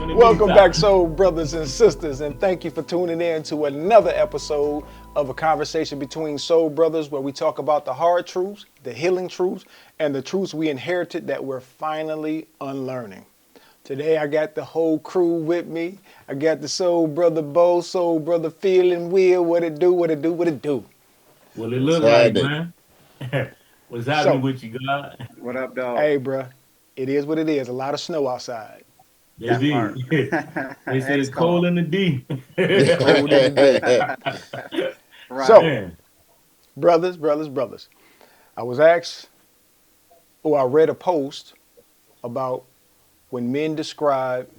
in the Welcome back, meantime. soul brothers and sisters, and thank you for tuning in to another episode of a conversation between soul brothers where we talk about the hard truths, the healing truths, and the truths we inherited that we're finally unlearning. Today I got the whole crew with me. I got the soul brother Bo, soul brother Phil and Will. What it do, what it do, what it do. What it What's look like, happening? man. What's happening So, with you, God? What up, dog? hey bruh, it is what it is. A lot of snow outside. That part. Baby. They And said it's it's cold cold. in the D. Cold in the D. Right. So, Man. brothers, I was asked, or I read a post about when men describe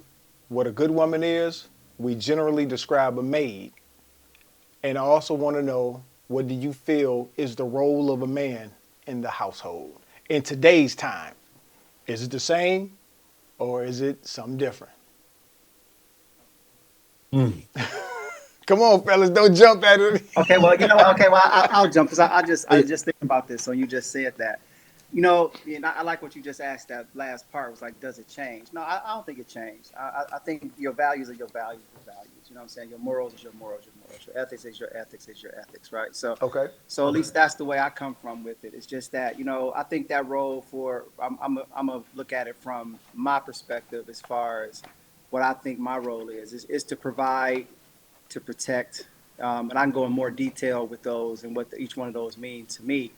what a good woman is, we generally describe a maid. And I also want to know, what do you feel is the role of a man in the household in today's time? Is it the same or is it something different? Mm. Come on, fellas, don't jump at it. Okay. Well, you know. Okay. Well, I'll jump because I It- just think about this. So you just said that. And I like what you just asked. That last part was like, does it change? No, I don't think it changed. I think your values are your values, your values. You know what I'm saying? Your morals is your morals, your morals. Your ethics is your ethics, is your ethics, right? So, Okay. so at least that's the way I come from with it. It's just that I think that role for I'm gonna look at it from my perspective as far as what I think my role is to provide, to protect, and I can go in more detail with those and what each one of those mean to me,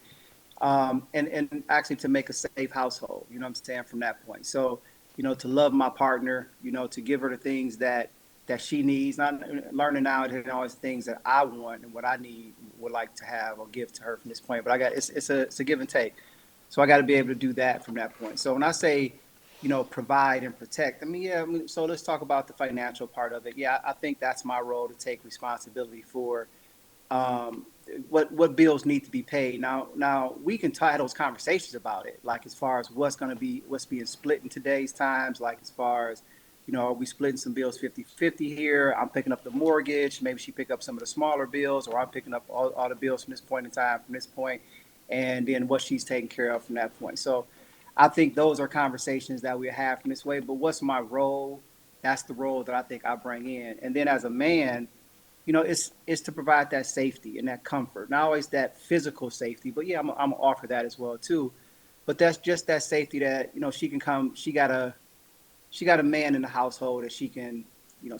and actually to make a safe household. You know what I'm saying from that point. So to love my partner, to give her the things that she needs. Not learning now and always things that I want and what I need would like to have or give to her from this point. But I got it's a give and take. So I got to be able to do that from that point. So when I say provide and protect. I mean, yeah. So let's talk about the financial part of it. Yeah, I think that's my role to take responsibility for um, what bills need to be paid. Now we can tie those conversations about it, like as far as what's being split in today's times, like as far as are we splitting some bills 50-50 here? I'm picking up the mortgage. Maybe she pick up some of the smaller bills, or I'm picking up all the bills from this point in time, from this point, and then what she's taking care of from that point. So I think those are conversations that we have from this way. But what's my role? That's the role that I think I bring in. And then as a man, it's to provide that safety and that comfort, not always that physical safety, but yeah, I'm gonna offer that as well too. But that's just that safety that she can come. She got a man in the household that she can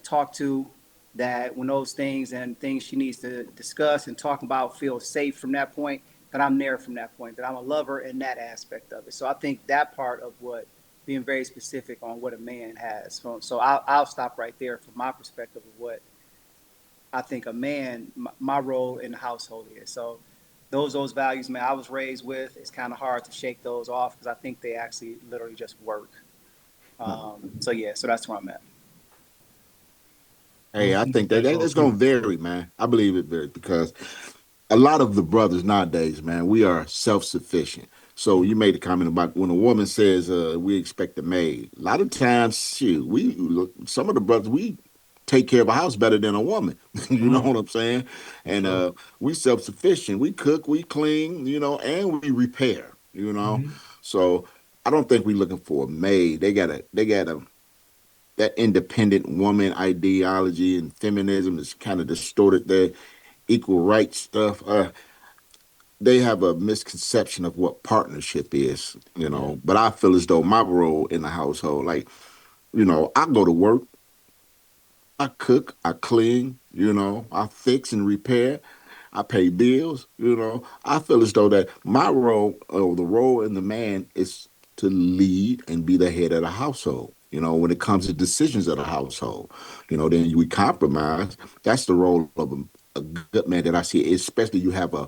talk to. That when those things and things she needs to discuss and talk about feel safe from that point, that I'm there from that point, that I'm a lover in that aspect of it. So I think that part of what being very specific on what a man has. So I'll stop right there from my perspective of what I think a man, my role in the household is. So those values, man, I was raised with. It's kind of hard to shake those off because I think they actually literally just work. So yeah, so that's where I'm at. Hey, I think that, Thank that all it's gonna three. vary, man. I believe it varies because a lot of the brothers nowadays, man, we are self sufficient. So you made a comment about when a woman says we expect a maid. A lot of times, shoot, we some of the brothers we take care of a house better than a woman. You Come know on. what I'm saying? For And sure. we self sufficient. We cook, we clean, and we repair. Hmm. So I don't think we're looking for a maid. They got a that independent woman ideology and feminism is kind of distorted their equal rights stuff. They have a misconception of what partnership is. Yeah. But I feel as though my role in the household, like, I go to work, I cook, I clean, I fix and repair, I pay bills, I feel as though that my role, or the role in the man, is to lead and be the head of the household. When it comes to decisions of the household, then we compromise. That's the role of a good man that I see, especially you have a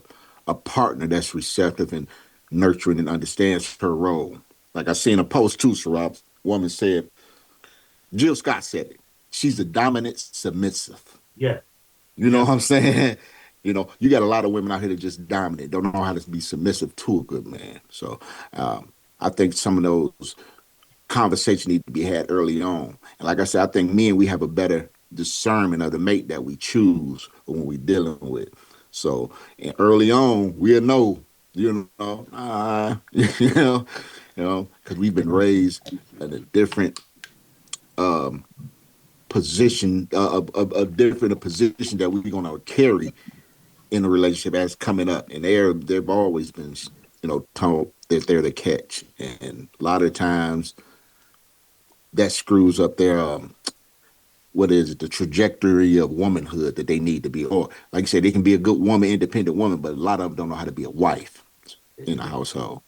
partner that's receptive and nurturing and understands her role. Like I seen a post too, Sarab, woman said, Jill Scott said it. She's a dominant submissive. Yeah. You know Yeah. what I'm saying? You got a lot of women out here that just dominate, don't know how to be submissive to a good man. So I think some of those conversations need to be had early on. And like I said, I think men, we have a better discernment of the mate that we choose when we're dealing with. So and early on, we'll know, because we've been raised in a different position, a different position that we're gonna carry in a relationship as coming up, and they've always been, told that they're the catch, and a lot of times that screws up their what is it, the trajectory of womanhood that they need to be, or like you said, they can be a good woman, independent woman, but a lot of them don't know how to be a wife in a household.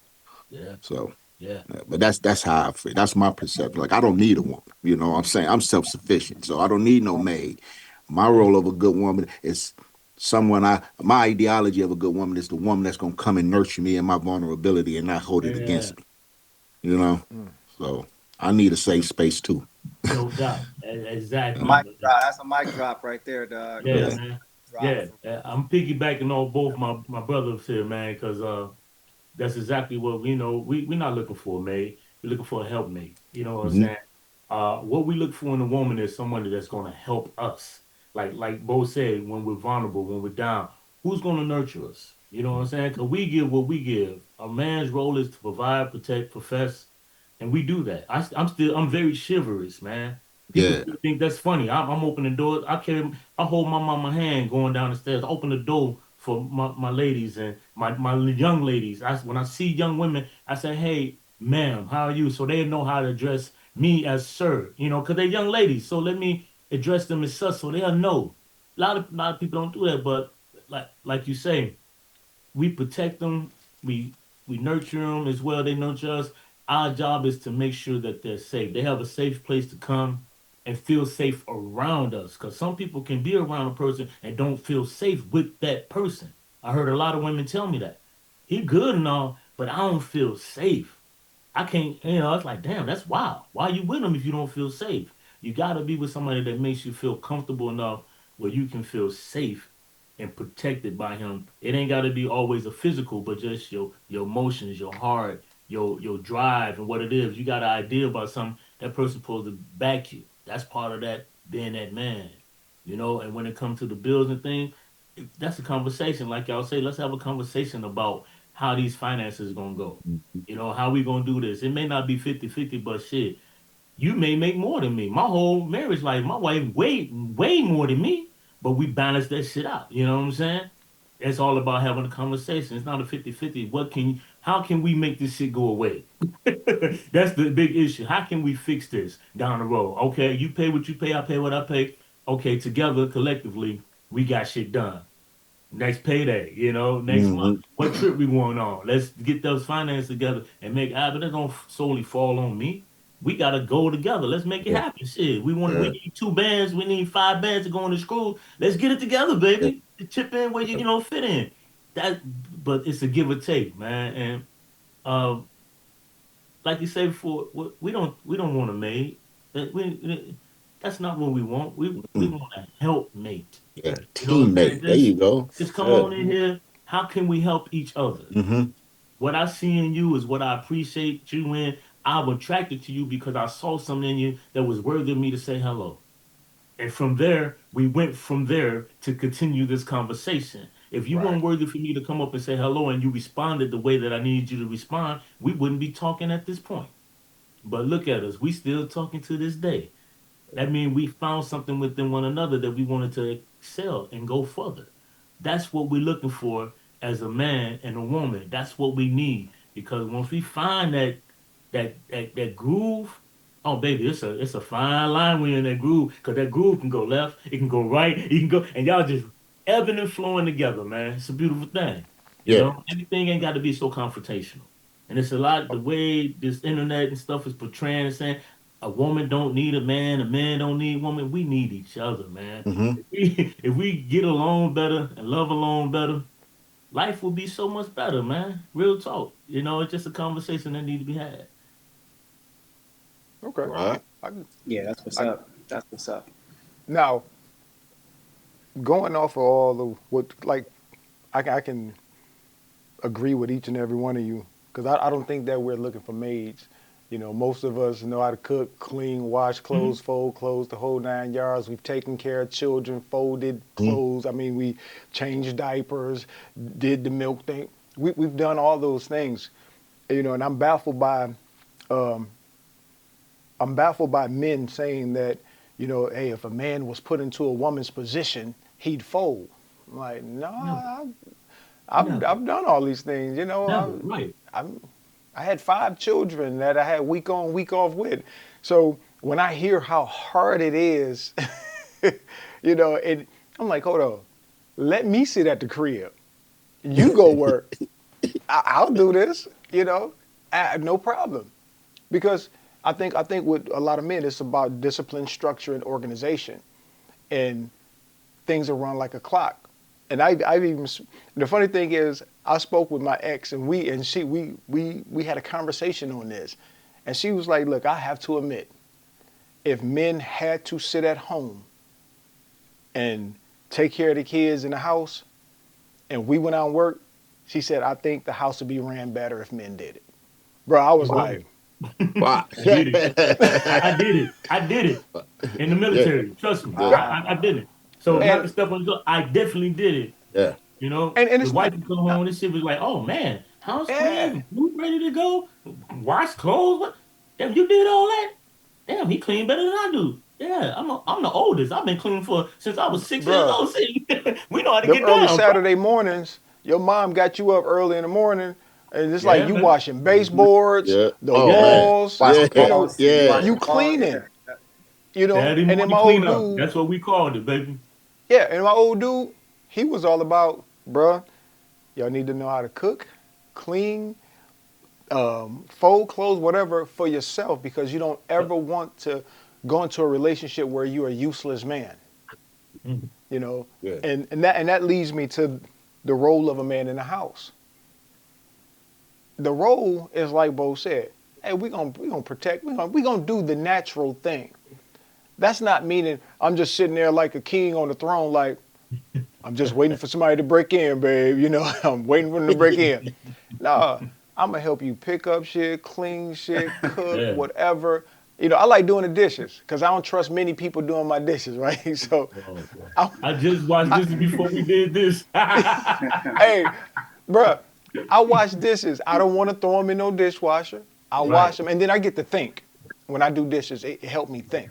Yeah, So, yeah, but that's how I feel. That's my perception. Like I don't need a woman. You know what I'm saying? I'm self sufficient, so I don't need no maid. My yeah, role of a good woman is someone my ideology of a good woman is the woman that's gonna come and nurture me and my vulnerability and not hold it yeah. against me. You know? So I need a safe space too. No doubt. Yeah. Exactly. Mic drop. That's a mic drop right there, dog. Yeah, Yeah. That's a man. drop. Yeah, I'm piggybacking on both my brothers here, man, because that's exactly what we know. We're not looking for a maid. We're looking for a helpmate. You know what I'm Hmm. saying? What we look for in a woman is someone that's going to help us. Like Bo said, when we're vulnerable, when we're down, who's going to nurture us? You know what I'm saying? Because we give what we give. A man's role is to provide, protect, profess, and we do that. I'm very chivalrous, man. People Yeah. still think that's funny. I'm opening doors. I hold my mama hand going down the stairs. I open the door for my ladies and my young ladies. When I see young women, I say, "Hey, ma'am, how are you?" So they know how to address me as sir. You know, because they're young ladies. So let me address them as such, so they'll know. A lot of people don't do that, but like you say, we protect them. We nurture them as well. They nurture us. Our job is to make sure that they're safe. They have a safe place to come and feel safe around us. Because some people can be around a person and don't feel safe with that person. I heard a lot of women tell me that. He good and all, but I don't feel safe. I can't, it's like, damn, that's wild. Why are you with him if you don't feel safe? You got to be with somebody that makes you feel comfortable enough where you can feel safe and protected by him. It ain't got to be always a physical, but just your emotions, your heart, your drive, and what it is. You got an idea about something, that person supposed to back you. That's part of that being that man, And when it comes to the bills and things, that's a conversation. Like y'all say, let's have a conversation about how these finances gonna go. How we gonna do this? It may not be 50-50, but shit, you may make more than me. My whole marriage life, my wife way more than me, but we balance that shit out. You know what I'm saying? It's all about having a conversation. It's not a 50-50. How can we make this shit go away? That's the big issue. How can we fix this down the road? Okay, you pay what you pay, I pay what I pay. Okay, together, collectively, we got shit done. Next payday, next month. Hmm. What trip we going on? Let's get those finances together and make it happen. It don't solely fall on me. We gotta go together. Let's make it Yeah. happen. Shit. We Yeah. need 2 bands, we need 5 bands to go on the school. Let's get it together, Yeah. baby. Chip in where you fit in. That but it's a give or take, man. And um like you said before, we don't want a maid. That's not what we want. We Mm. want a helpmate. Yeah. You know what I'm saying? Teammate. There you go. Just come Yeah. on in here. How can we help each other? Hmm. What I see in you is what I appreciate you in. I'm attracted to you because I saw something in you that was worthy of me to say hello. And from there, we went from there to continue this conversation. If you Right. weren't worthy for me to come up and say hello and you responded the way that I needed you to respond, we wouldn't be talking at this point. But look at us. We still talking to this day. That means we found something within one another that we wanted to excel and go further. That's what we're looking for as a man and a woman. That's what we need. Because once we find that groove, oh baby, it's a fine line when you're in that groove. Because that groove can go left, it can go right, it can go, and y'all just ebbing and flowing together, man. It's a beautiful thing. Yeah. Everything ain't got to be so confrontational. And it's a lot the way this internet and stuff is portraying and saying a woman don't need a man don't need a woman. We need each other, man. Hmm. If we get along better and love along better, life will be so much better, man. Real talk. It's just a conversation that need to be had. Okay. Right. I, Yeah, that's what's I, up. That's what's up. now, going off of all of what, like, I can agree with each and every one of you because I don't think that we're looking for maids. Most of us know how to cook, clean, wash Mhm. clothes, fold clothes, the whole 9 yards. We've taken care of children, folded Hmm. clothes. I mean, we changed diapers, did the milk thing. We've done all those things, and um, I'm baffled by men saying that, you know, hey, if a man was put into a woman's position, he'd fold. I'm like, no, Never, I've done all these things. You know, never. Right. I had 5 children that I had week on, week off with. So when I hear how hard it is, you know, I'm like, hold on, let me sit at the crib. You go work. I'll do this. You know, no problem. Because I think with a lot of men, it's about discipline, structure, and organization, and things are run like a clock. And I've even the funny thing is I spoke with my ex and we had a conversation on this, and she was like, "Look, I have to admit, if men had to sit at home and take care of the kids in the house, and we went out and worked," she said, "I think the house would be ran better if men did it." Bro, I was Wow. like, Wow. I did it. I did it. I did it in the Yeah, military. Trust me, yeah, I did it. So yeah, not to and step on the, I definitely did it. yeah. You know, and the it's wife not, would come home and shit was like, "Oh man, house yeah. clean, food ready to go, wash clothes. What? Damn, you did all that? Damn, he clean better than I do. Yeah, I'm the oldest. I've been clean for since I was 6 years Bruh, old. See, we know how to them get early down, bro. Saturday mornings, your mom got you up early in the morning, and it's like Yeah, you man. washing baseboards, Yeah. the Oh Yeah, man. walls, Yeah. Washing you know, clothes, you Yeah. you washing clothes. cleaning, you know. Saturday And then morning my old cleanup. dude, That's what we called it, baby. yeah, and my old dude, he was all about, bruh, y'all need to know how to cook, clean, fold clothes, whatever, for yourself, because you don't Yep. ever want to go into a relationship where you're a useless man, Mhm. you know. Yeah. And that leads me to the role of a man in the house. The role is like Bo said. Hey, we gonna protect. We gonna do the natural thing. That's not meaning I'm just sitting there like a king on the throne, like I'm just waiting for somebody to break in, babe. You know, I'm waiting for them to break in. No, I'm gonna help you pick up shit, clean shit, cook, Yeah. whatever. You know, I like doing the dishes because I don't trust many people doing my dishes, right? So, Oh, boy. I, I just watched this before we did this. hey, bruh, I wash dishes. I don't want to throw them in no dishwasher. I wash Right. them, and then I get to think. When I do dishes, it helped me think,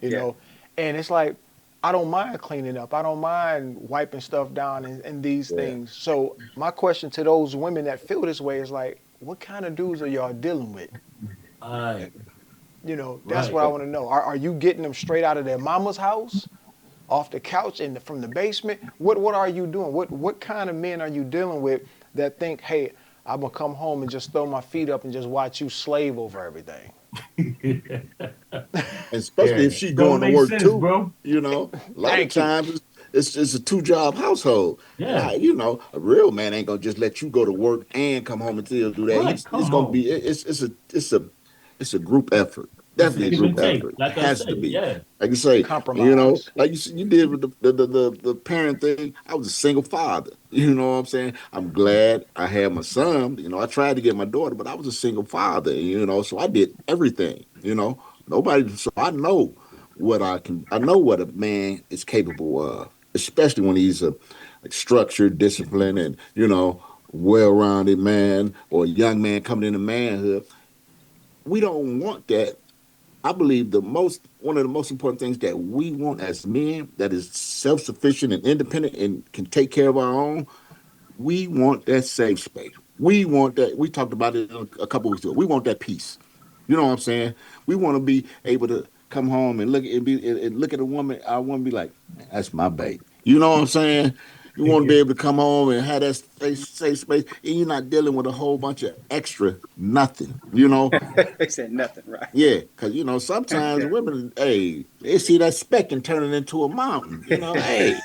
you Yeah. know. And it's like I don't mind cleaning up. I don't mind wiping stuff down and these Yeah. things. So my question to those women that feel this way is like, what kind of dudes are y'all dealing with? Right. You know, that's Right. what I want to know. Are you getting them straight out of their mama's house, off the couch and from the basement? What are you doing? What kind of men are you dealing with that think, hey, I'm gonna come home and just throw my feet up and just watch you slave over everything? Especially if Yeah. she Don't going to make work sense, too. bro. You know, a lot of Thank you. times it's a 2 job household, and Yeah. a real man ain't gonna just let you go to work and come home and still do that. Right. He's it's Come gonna on. be it's a group effort, It's a definitely a give and group take, effort. It like I has say. to be. Yeah. Like you say, Compromise. like you said, you did with the parent thing. I was a single father. You know what I'm saying? I'm glad I had my son. I tried to get my daughter, but I was a single father. So I did everything. Nobody. So I know what I can. I know what a man is capable of, especially when he's a like structured, disciplined, and well-rounded man or a young man coming into manhood. We don't want that. I believe the most one of the most important things that we want as men that is self-sufficient and independent and can take care of our own. We want that safe space. We want that. We talked about it a couple weeks ago. We want that peace. You know what I'm saying? We want to be able to come home and look at a woman. I want to be like, that's my baby. You know what I'm saying? You want to be able to come home and have that safe space, and you're not dealing with a whole bunch of extra nothing. They said nothing, right? Yeah, because sometimes women, hey, they see that speck and turn it into a mountain. Hey,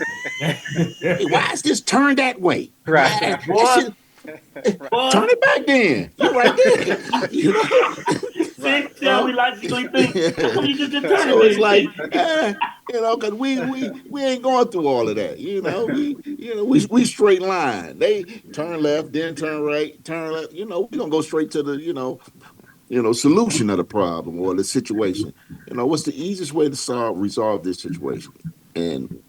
why is this turned that way? Right, Why that Boy, shit? right, boy. Turn it back then. You right there. you know. right. See how we logically think. How come you just turn it So it's then? like, Shit. because we ain't going through all of that. We straight line. They turn left, then turn right, turn left. We gonna go straight to the solution of the problem or the situation. What's the easiest way to resolve this situation? And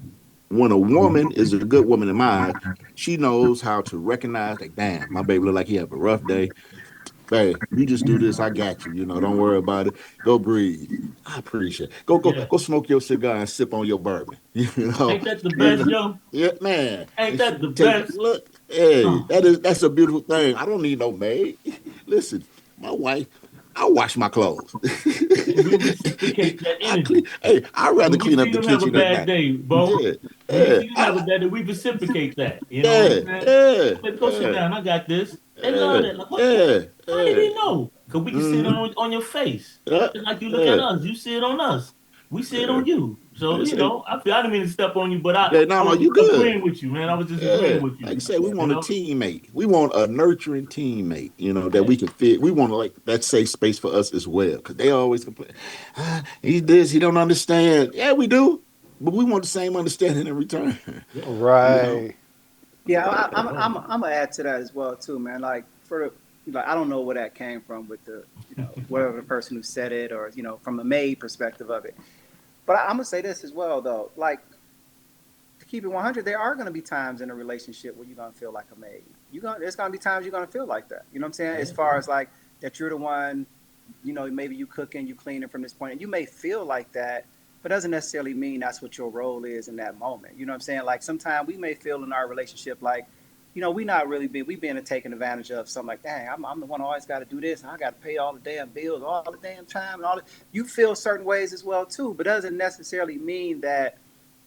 when a woman is a good woman in my eyes, she knows how to recognize, like, damn, my baby look like he have a rough day. Hey, you just do this. I got you. You know, don't worry about it. Go breathe. I appreciate it. Yeah. Go smoke your cigar and sip on your bourbon. You know, Ain't that the you best, know, Joe? yeah, man. Ain't And she that the would take best? look. Hey, Oh, that's a beautiful thing. I don't need no maid. Listen, my wife, I wash my clothes. and we reciprocate that I clean. energy. Hey, I'd rather When we clean up see the them have a kitchen at bad night. day, Bo, Yeah, when we yeah, see them have a bad day, we reciprocate that. You know what I'm yeah, saying? yeah, Let's go sit yeah, down. I got this. They love yeah, that. Like, what? yeah, How did yeah. he know? Because we can see it Mm-hmm. on your face. Yeah, Just like you look at yeah, us. You see it on us. We see it yeah. on you. So, That's it. I didn't mean to step on you, but I, Yeah, no, I no, was you good. agreeing with you, man. I was just agreeing Yeah, with like I you. said, we You want a know? teammate. We want a nurturing teammate. You know that Yeah. we can fit. We want to like that safe space for us as well. Because they always complain, he's this, he don't understand. Yeah, we do, but we want the same understanding in return. Yeah. You know? Right. Yeah, Oh, I'm gonna add to that as well too, man. Like like I don't know where that came from with the whatever the person who said it or from the maid perspective of it. But I'm gonna say this as well though, like to keep it 100, there are gonna be times in a relationship where you're gonna feel like a maid. There's gonna be times you're gonna feel like that. You know what I'm saying? As yeah. far as like that you're the one, maybe you cooking, you cleaning from this point, and you may feel like that, but doesn't necessarily mean that's what your role is in that moment. You know what I'm saying? Like sometimes we may feel in our relationship like, we not really we being taken advantage of something like, dang, I'm the one who always got to do this, and I got to pay all the damn bills all the damn time, and all that. You feel certain ways as well too, but doesn't necessarily mean that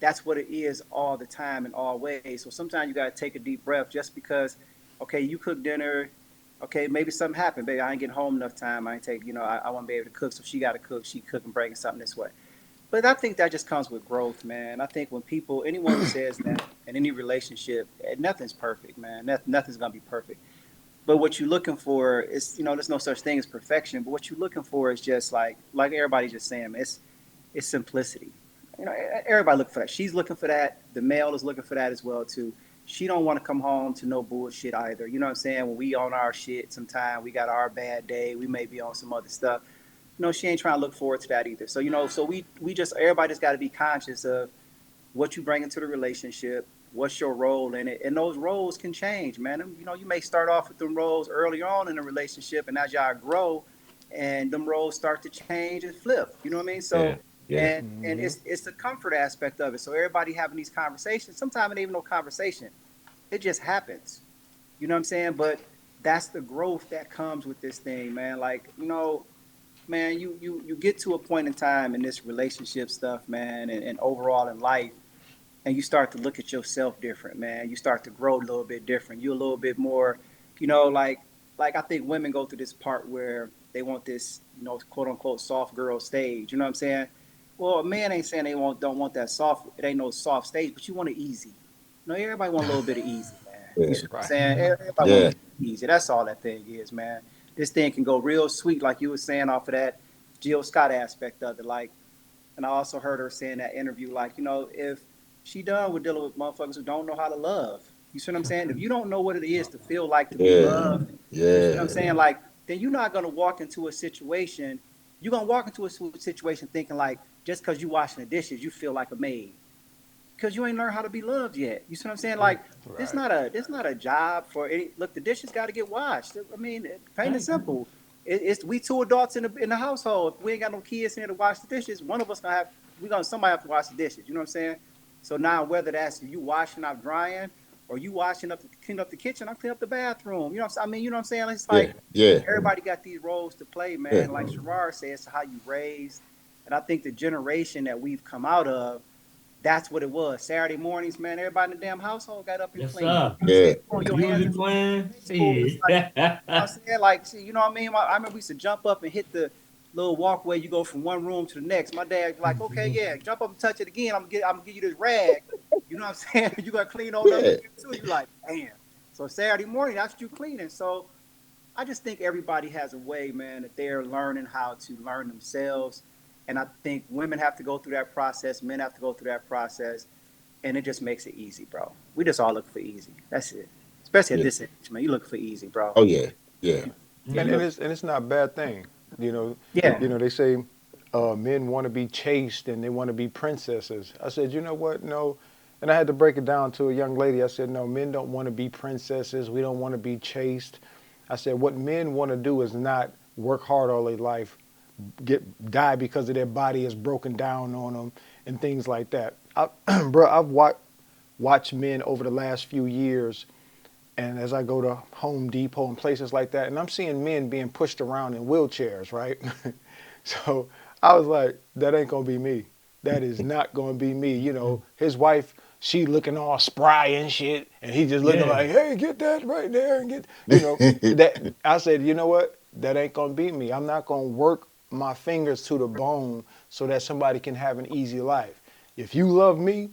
that's what it is all the time in all ways. So sometimes you got to take a deep breath just because, okay, you cook dinner. Okay, maybe something happened, baby. I ain't getting home enough time. I ain't take, I want to be able to cook. So she got to cook. She cook and bringing something this way. But I think that just comes with growth, man. I think when anyone who says that in any relationship, nothing's perfect, man. Nothing's gonna be perfect. But what you're looking for is, there's no such thing as perfection. But what you're looking for is just like everybody's just saying, man, it's simplicity. Everybody looking for that. She's looking for that. The male is looking for that as well too. She don't want to come home to no bullshit either. You know what I'm saying? When we on our shit, sometime we got our bad day. We may be on some other stuff. She ain't trying to look forward to that either. So so we just everybody just got to be conscious of what you bring into the relationship, what's your role in it, and those roles can change, man. You may start off with them roles early on in a relationship, and as y'all grow, and them roles start to change and flip. You know what I mean? So Yeah. Yeah. and it's the comfort aspect of it. So everybody having these conversations. Sometimes it ain't even no conversation. It just happens. You know what I'm saying? But that's the growth that comes with this thing, man. Like, man, you get to a point in time in this relationship stuff, man, and overall in life, and you start to look at yourself different, man. You start to grow a little bit different. You're a little bit more, like I think women go through this part where they want this, quote unquote soft girl stage. You know what I'm saying? Well, a man ain't saying don't want that soft. It ain't no soft stage, but you want it easy. Everybody want a little bit of easy, man. You Yeah, see what I'm Right. saying? Everybody want a yeah, little bit of easy. That's all that thing is, man. This thing can go real sweet, like you were saying off of that Jill Scott aspect of it. Like, and I also heard her saying that interview, like, if she done with dealing with motherfuckers who don't know how to love. You see what I'm saying? If you don't know what it is to feel like to be yeah, loved, you see what I'm yeah, saying? Like, then you're not gonna walk into a situation. You're gonna walk into a situation thinking like, just because you washing the dishes, you feel like a maid because you ain't learned how to be loved yet. You see what I'm saying? Like, Right. this not a job for any. Look, the dishes got to get washed. I mean, plain and simple. It's we two adults in the household. If we ain't got no kids in here to wash the dishes, one of us somebody have to wash the dishes. You know what I'm saying? So now whether that's you washing up drying or you washing up clean up the kitchen, I clean up the bathroom. You know what I'm saying? I mean, you know what I'm saying? It's yeah, like yeah, everybody got these roles to play, yeah, man. Like Sherrar says, it's how you raised. And I think the generation that we've come out of, that's what it was. Saturday mornings, man, everybody in the damn household got up and Yes, cleaned. You know sir. what I'm yeah, saying? Throwing your hands Music in playing. baseball. It's like, you know what Yeah. I'm saying? Like, see, you know what I mean? I remember we used to jump up and hit the little walkway. You go from one room to the next. My dad like, okay, yeah, jump up and touch it again. I'm gonna give you this rag. You know what I'm saying? You gotta clean on up yeah, here too. You like, damn. So Saturday morning, that's what you cleaning. So I just think everybody has a way, man, that they're learning how to learn themselves. And I think women have to go through that process, men have to go through that process, and it just makes it easy, bro. We just all look for easy. That's it. Especially at yeah. this age, man. You look for easy, bro. Oh yeah, yeah, Yeah, And you and look. it's not a bad thing. You know, Yeah, they say men want to be chased and they want to be princesses. I said, you know what? No. And I had to break it down to a young lady. I said, no, men don't want to be princesses. We don't want to be chased. I said, what men want to do is not work hard all their life, die because of their body is broken down on them and things like that. Bro, I've watched men over the last few years, and as I go to Home Depot and places like that, and I'm seeing men being pushed around in wheelchairs, right? So I was like, that ain't gonna be me. That is not gonna be me. You know, his wife, she looking all spry and shit, and he just looking Yeah. like, hey, get that right there and get, you know, that. I said, you know what? That ain't gonna be me. I'm not gonna work my fingers to the bone so that somebody can have an easy life. If you love me,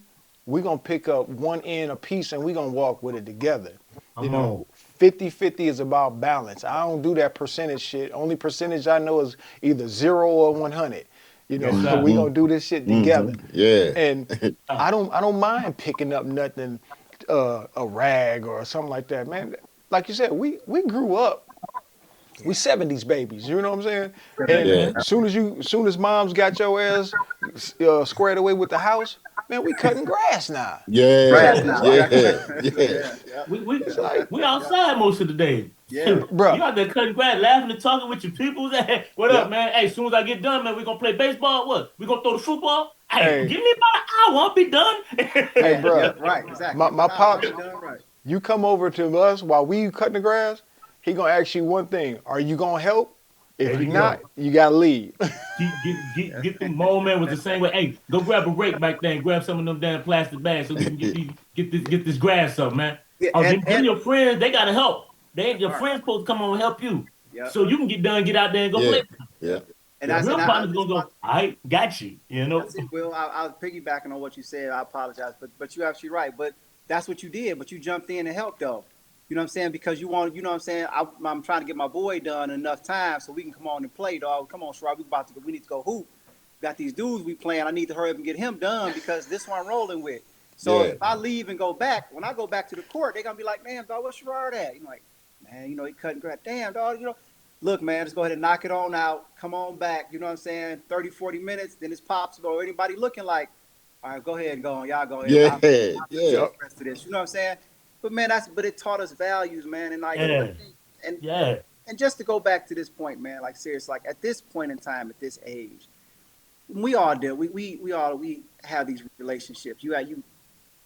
we're gonna pick up one end a piece and we're gonna walk with it together. You Come know, 50-50 is about balance. I don't do that percentage shit. Only percentage I know is either 0 or 100. You know, Yes, sir. we gonna do this shit together. Yeah. And I don't mind picking up nothing, a rag or something like that, man. Like you said, we grew up. We 70s babies, you know what I'm saying? And Yeah. soon as mom's got your ass squared away with the house, man, we cutting grass now. Yeah. Grass now. Yeah. Exactly. Yeah. Yeah. Yep. We It's like, we outside most of the day. Yeah. You bruh, out there cutting grass, laughing and talking with your people. Hey, what up, yep. man? Hey, as soon as I get done, man, we gonna play baseball. What? We gonna throw the football? Hey, Hey, give me about an hour. I'll be done. hey, Yeah. bruh, Yeah. Right. Exactly. my Wow, pops, you done right. you come over to us while we cutting the grass, he gonna ask you one thing: are you gonna help? There If you're you not, go. you gotta leave. Get the mole man was the same way. Hey, go grab a rake back there and grab some of them damn plastic bags so we can get this grass up, man. Yeah. Oh, them And your friends, they gotta help. They ain't your right. friends supposed to come over and help you. Yep. So you can get done, get out there and go Yeah. play. Yeah. And The I real said, partner's gonna go, all right, got you. You know? that's it, Will. I was piggybacking on what you said. I apologize, but you're absolutely right. But that's what you did. But you jumped in and helped, though. You know what I'm saying? Because you want, you know what I'm saying? I'm trying to get my boy done in enough time so we can come on and play, dog. Come on, Sherrod. We need to go hoop. Got these dudes we playing. I need to hurry up and get him done because this one I'm rolling with. So Yeah. if I leave and go back, when I go back to the court, they're gonna be like, "Damn, dog, where's Sherrod at?" You know, like, man, you know, he cutting grass. Damn, dog, you know. Look, man, just go ahead and knock it on out. Come on back. You know what I'm saying? 30, 40 minutes. Then it's pops or anybody looking like, all right, go ahead and go on. Y'all go ahead. Yeah. I'll Yeah. the rest of this. You know what I'm saying? But man, but it taught us values, man. And like, Yeah. and Yeah. and just to go back to this point, man, like serious, like at this point in time, at this age, we all do. We have these relationships.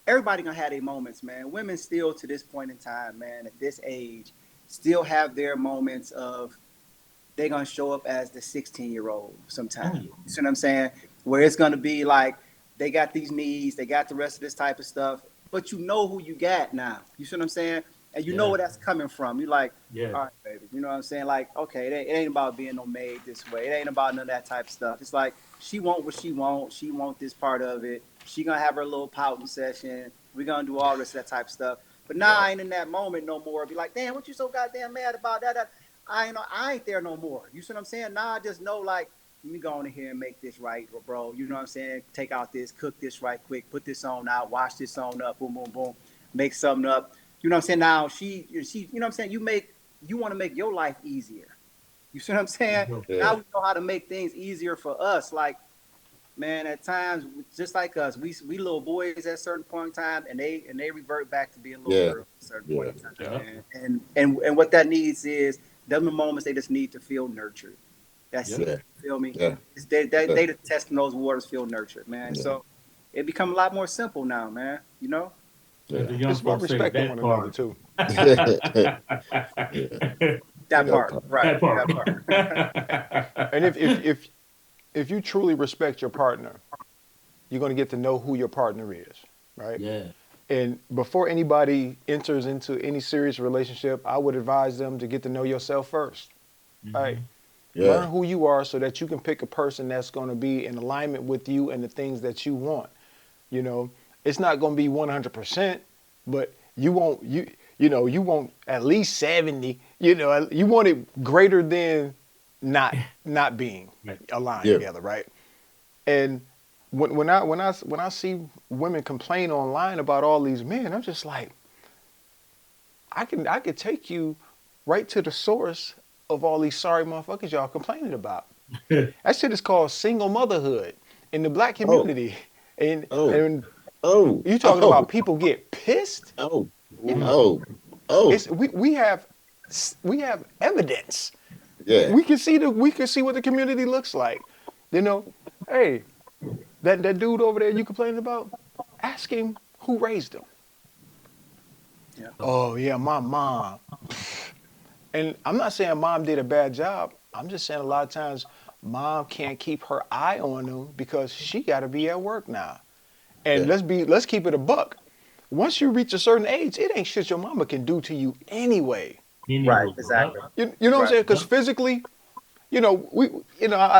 Everybody gonna have their moments, man. Women still to this point in time, man, at this age, still have their moments of they're gonna show up as the 16-year-old sometimes. Oh, yeah. You see what I'm saying? Where it's gonna be like they got these needs, they got the rest of this type of stuff, but you know who you got now. You see what I'm saying? And you know Yeah. where that's coming from. You like, Yeah. all right, baby. You know what I'm saying? Like, okay, it ain't about being no maid this way. It ain't about none of that type of stuff. It's like she want what she want. She want this part of it. She gonna have her little pouting session. We gonna do all this that type of stuff. But now I ain't in that moment no more. Be like, damn, what you so goddamn mad about that? I ain't there no more. You see what I'm saying? Now I just know like let me go in here and make this right, bro. You know what I'm saying? Take out this, cook this right quick, put this on out, wash this on up, boom, boom, boom, make something up. You know what I'm saying? Now she, you know what I'm saying? You want to make your life easier. You see what I'm saying? Yeah. Now we know how to make things easier for us. Like, man, at times, just like us, we little boys at a certain point in time, and they revert back to being little Yeah. girls at a certain point in time. Yeah. Man. And what that needs is them the moments they just need to feel nurtured. That's Yeah. it. Yeah. You feel me? Yeah. It's they the testing those waters feel nurtured, man. Yeah. So it become a lot more simple now, man. You know? As the Yeah. young It's about folks say, respecting that one another part. too. Yeah. That You know, part, right? That part. That part. And if you truly respect your partner, you're gonna get to know who your partner is, right? Yeah. And before anybody enters into any serious relationship, I would advise them to get to know yourself first. Right? Yeah. Learn who you are so that you can pick a person that's going to be in alignment with you and the things that you want. You know, it's not going to be 100%, but you want at least 70. You know, you want it greater than not being Right. aligned Yeah. together, right? And when I see women complain online about all these men, I'm just like, I could take you right to the source of all these sorry motherfuckers y'all complaining about. That shit is called single motherhood in the black community. And Oh. and Oh. you talking Oh. about people get pissed? Oh. You know, Oh. Oh. it's we have we have evidence. Yeah. We can see what the community looks like. You know, hey, that dude over there you complaining about, ask him who raised him. Yeah. Oh yeah, my mom. And I'm not saying mom did a bad job. I'm just saying a lot of times mom can't keep her eye on them because she got to be at work now. And Yeah. let's keep it a buck. Once you reach a certain age, it ain't shit your mama can do to you anyway. Right. Anyway, Exactly. You know what I'm Right. saying? Because yep, physically,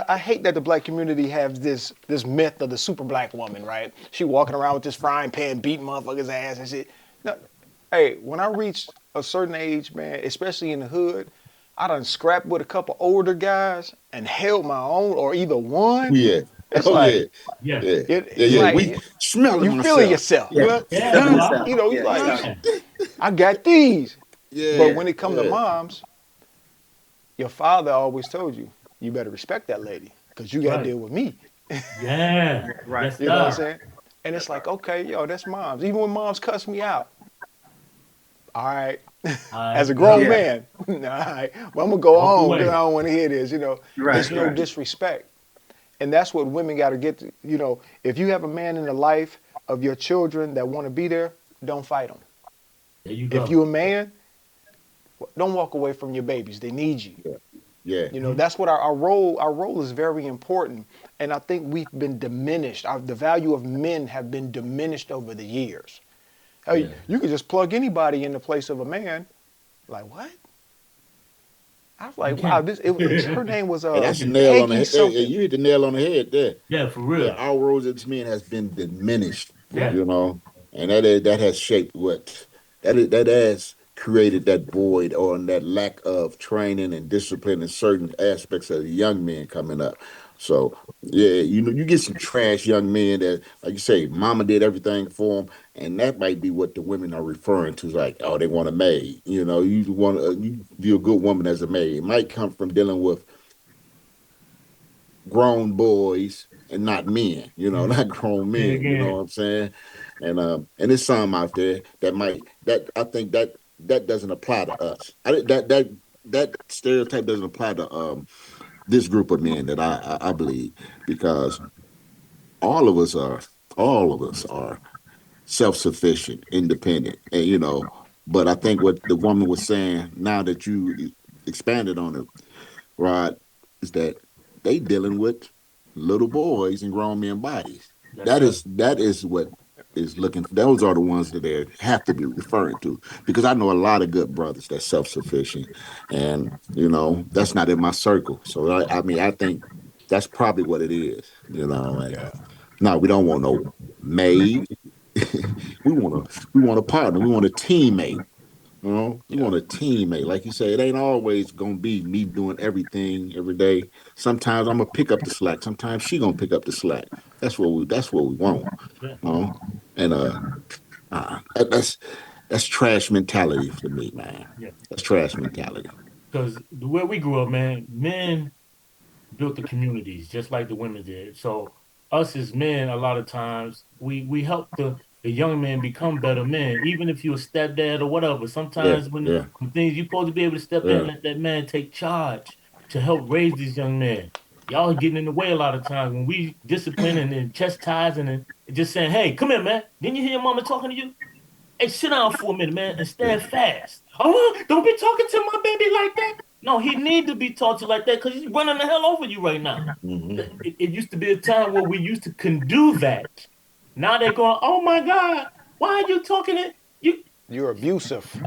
I hate that the black community has this myth of the super black woman, right? She walking around with this frying pan, beating motherfuckers' ass and shit. No, hey, when I reached a certain age, man, especially in the hood, I done scrapped with a couple older guys and held my own, or either one. Yeah. It's Oh like yeah. yeah, Yeah. Yeah. it's Yeah. We like smelling you feeling myself. yourself. Yeah. yeah, Feeling boy. yourself. You Yeah. like Exactly. Yeah, I got these. But Yeah. when it come to Yeah. moms, your father always told you, you better respect that lady because you got to right. deal with me. Yeah, Right. yes, You know what I'm sir. saying? And That it's like, part. okay, yo, that's moms. Even when moms cuss me out, all right, All as right, a yep. grown Yeah. man, all right, well, I'm gonna go Walk home because I away. don't want to hear this. Right. It's Yeah, no Right. disrespect, and that's what women got to get. If you have a man in the life of your children that want to be there, don't fight them. there you If go. you a man, don't walk away from your babies. They need you. Yeah. Yeah. Mhm. That's what our role is very important. And I think we've been diminished. The value of men have been diminished over the years. Hey, Yeah, you could just plug anybody in the place of a man. Like what? I was you like, wow, can't. her name was Hey, that's a nail on the Peggy head. Hey, something. you hit the nail on the head there. Yeah, for Yeah, real. our roles as men has been diminished, Yeah, and that has shaped that has created that void or that lack of training and discipline in certain aspects of the young men coming up. So yeah, you get some trash young men that, like you say, mama did everything for them, and that might be what the women are referring to, like, oh, they want a maid. You view a good woman as a maid. It might come from dealing with grown boys and not men, mm, not grown then men, you know what again, I'm saying? And there's some out there that I think that doesn't apply to us. That stereotype doesn't apply to this group of men that I believe, because all of us are all of us are self-sufficient, independent, and but I think what the woman was saying, now that you expanded on it, Rod, is that they dealing with little boys and grown men bodies. yes, That sir. is that is what is looking. Those are the ones that they have to be referring to, because I know a lot of good brothers that's self sufficient, and that's not in my circle. So I mean, I think that's probably what it is. And Yeah. no, we don't want no maid. we want a partner. We want a teammate. We Yeah. want a teammate. Like you say, it ain't always gonna be me doing everything every day. Sometimes I'm gonna pick up the slack. Sometimes she gonna pick up the slack. That's what we want. Yeah, You know? And that's trash mentality for me, man. yeah. That's trash mentality. Because the way we grew up, man, men built the communities just like the women did. So us as men, a lot of times we help the young men become better men, even if you're a stepdad or whatever. Yeah, Sometimes yeah, when things you're supposed to be able to step in and yeah, let that man take charge to help raise these young men. Y'all are getting in the way a lot of times when we discipline and chastising and just saying, "Hey, come here, man. Didn't you hear your mama talking to you? Hey, sit down for a minute, man, and yeah. stand fast. Oh, don't be talking to my baby like that. No, he need to be talked to like that because he's running the hell over you right now. Hmm. It used to be a time where we used to can do that. Now they're going, oh my God, why are you talking it? You You're abusive.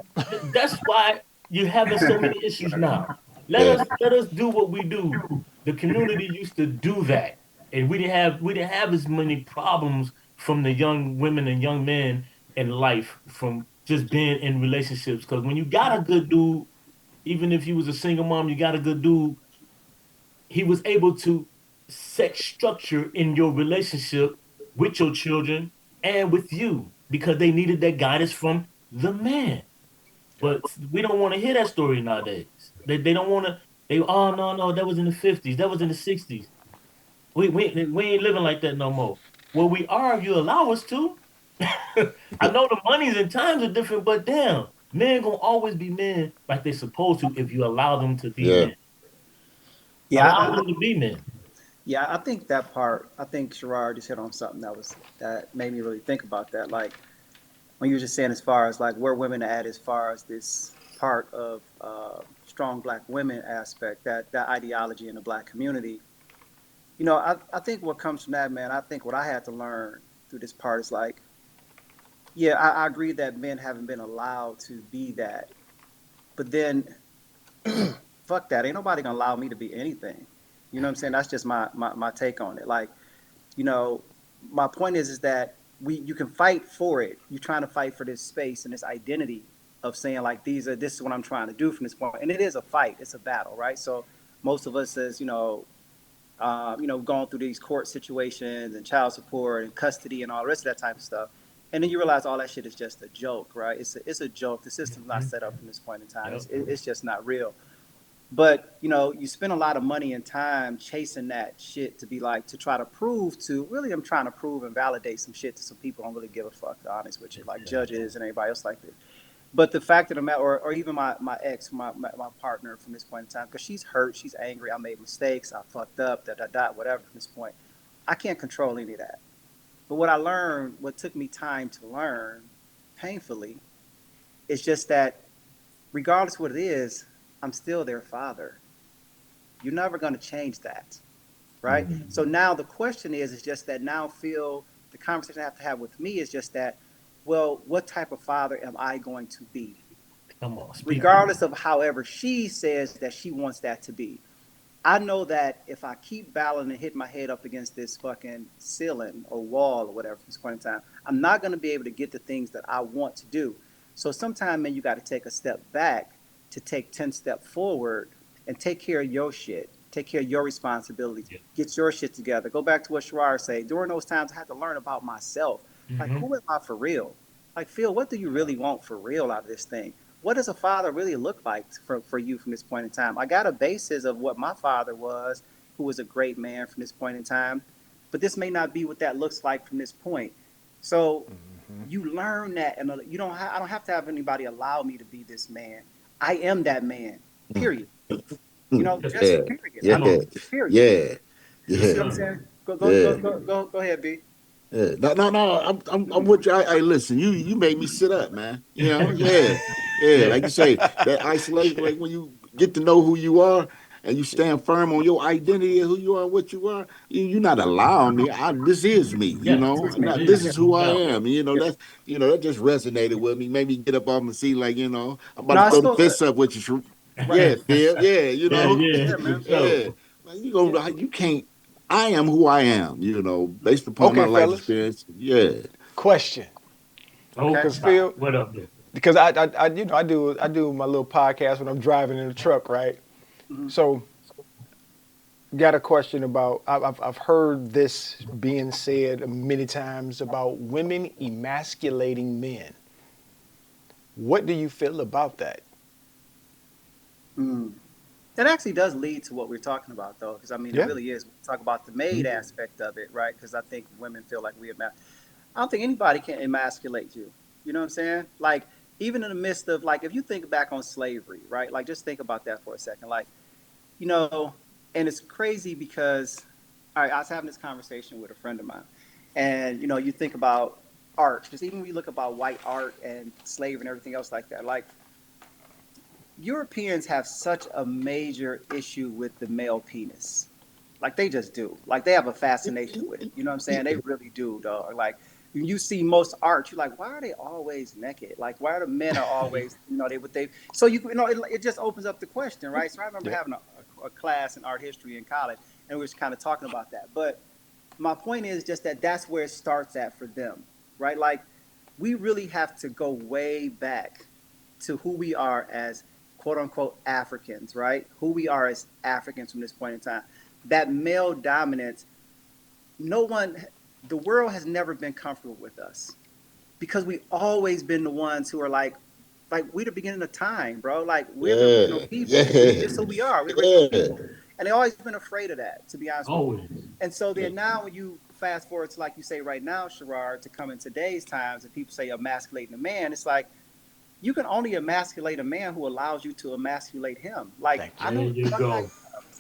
that's why you're having so many issues now. Let Yeah, us let us do what we do. The community used to do that, and we didn't have as many problems from the young women and young men in life from just being in relationships. Because when you got a good dude, even if you was a single mom, you got a good dude, he was able to set structure in your relationship with your children and with you because they needed that guidance from the man. Yeah. But we don't want to hear that story nowadays. They don't want to. They oh no no that was in the 50s. That was in the 60s. We ain't living like that no more. Well, we are if you allow us to. I know the monies and times are different, but damn, Men gonna always be men like they supposed to if you allow them to be Yeah. men. Yeah, Allow them to be men. yeah, I think that part. I think Sherrod just hit on something that made me really think about that. Like when you were just saying, as far as like where women are at, as far as this part of strong black women aspect, that ideology in the black community. I think what comes from that, man. I think what I had to learn through this part is like, yeah, I agree that men haven't been allowed to be that, but then fuck that. Ain't nobody gonna allow me to be anything. You know what I'm saying? That's just my take on it. Like, you know, my point is that you can fight for it. You're trying to fight for this space and this identity of saying like this is what I'm trying to do from this point. And it is a fight, it's a battle, right? So most of us as, going through these court situations and child support and custody and all the rest of that type of stuff. And then you realize all that shit is just a joke, right? It's a joke. The system's not set up from this point in time. Yep. It's just not real. But you spend a lot of money and time chasing that shit to be like to try to prove to really I'm trying to prove and validate some shit to some people who don't really give a fuck, to be honest with you, like judges and everybody else like this. But the fact of the matter, or even my ex, my partner from this point in time, because she's hurt, she's angry, I made mistakes, I fucked up, whatever from this point. I can't control any of that. But what I learned, what took me time to learn, painfully, is just that regardless of what it is, I'm still their father. You're never going to change that, right? Mm-hmm. So now the question is just that now Phil, the conversation I have to have with me is just that, well, what type of father am I going to be? Come on, speak. Regardless of however she says that she wants that to be. I know that if I keep battling and hit my head up against this fucking ceiling or wall or whatever from this point in time, I'm not going to be able to get the things that I want to do. So sometimes, man, you got to take a step back to take 10 steps forward and take care of your shit. Take care of your responsibilities. Yeah. Get your shit together. Go back to what Sherrod said. During those times, I had to learn about myself. Like, Mm-hmm. who am I for real? Like, Phil, what do you really want for real out of this thing? What does a father really look like for you from this point in time? I got a basis of what my father was, who was a great man from this point in time, but this may not be what that looks like from this point. So you learn that, and I don't have to have anybody allow me to be this man. I am that man. Period. Just Yeah. period. Yeah. Come on. Period. Yeah. You Yes, see Yeah. what I'm sir. saying? Yeah. Go ahead, B. Yeah. No, no, no. I'm with you. Hey, listen, you made me sit up, man. Yeah. Yeah. Yeah. Like you say, that isolation, like when you get to know who you are and you stand firm on your identity and who you are and what you are, you're not allowing me. This is me, Yes, This is me. Now, it this is. is No who I doubt. am. Yeah. That just resonated with me. Made me get up off my seat, like, I'm about No, to it's throw the still good. fist up with you. Right. Yeah, Phil. Yeah, Yeah, yeah, Yeah, man. for sure. yeah. Like, Yeah. you can't. I am who I am, based upon my Okay, life fellas. experience. Yeah. Question. Oh, Okay. Because stop. Phil, What up, there? because I do my little podcast when I'm driving in the truck, right? Mhm. So got a question about I've heard this being said many times about women emasculating men. What do you feel about that? Mm. That actually does lead to what we're talking about, though, because I mean, it Yeah. really is. We talk about the maid Mhm. aspect of it, right? Because I think women feel like I don't think anybody can emasculate you. You know what I'm saying? Like, even in the midst of, like, if you think back on slavery, right? Like, just think about that for a second. Like, you know, and it's crazy because, all right, I was having this conversation with a friend of mine, and, you think about art, just even when you look about white art and slavery and everything else like that, like, Europeans have such a major issue with the male penis. Like they just do. Like they have a fascination with it. You know what I'm saying? They really do, dog. Like when you see most art, you're like, why are they always naked? Like why are the men are always, they. So it just opens up the question, right? So I remember Yeah. having a class in art history in college, and we was kind of talking about that. But my point is just that that's where it starts at for them, right? Like we really have to go way back to who we are as quote unquote Africans, right? Who we are as Africans from this point in time. That male dominance, no one, the world has never been comfortable with us because we always been the ones who are like we the beginning of time, bro. Like we're the original Yeah. people. Yeah. It's who we are. We're the original Yeah. people, and they always been afraid of that. To be honest with you, Always. and so then now when you fast forward to like you say right now, Sherrod, to come in today's times, and people say emasculating a man, it's like you can only emasculate a man who allows you to emasculate him. Like, Thank I There know you fuck like go.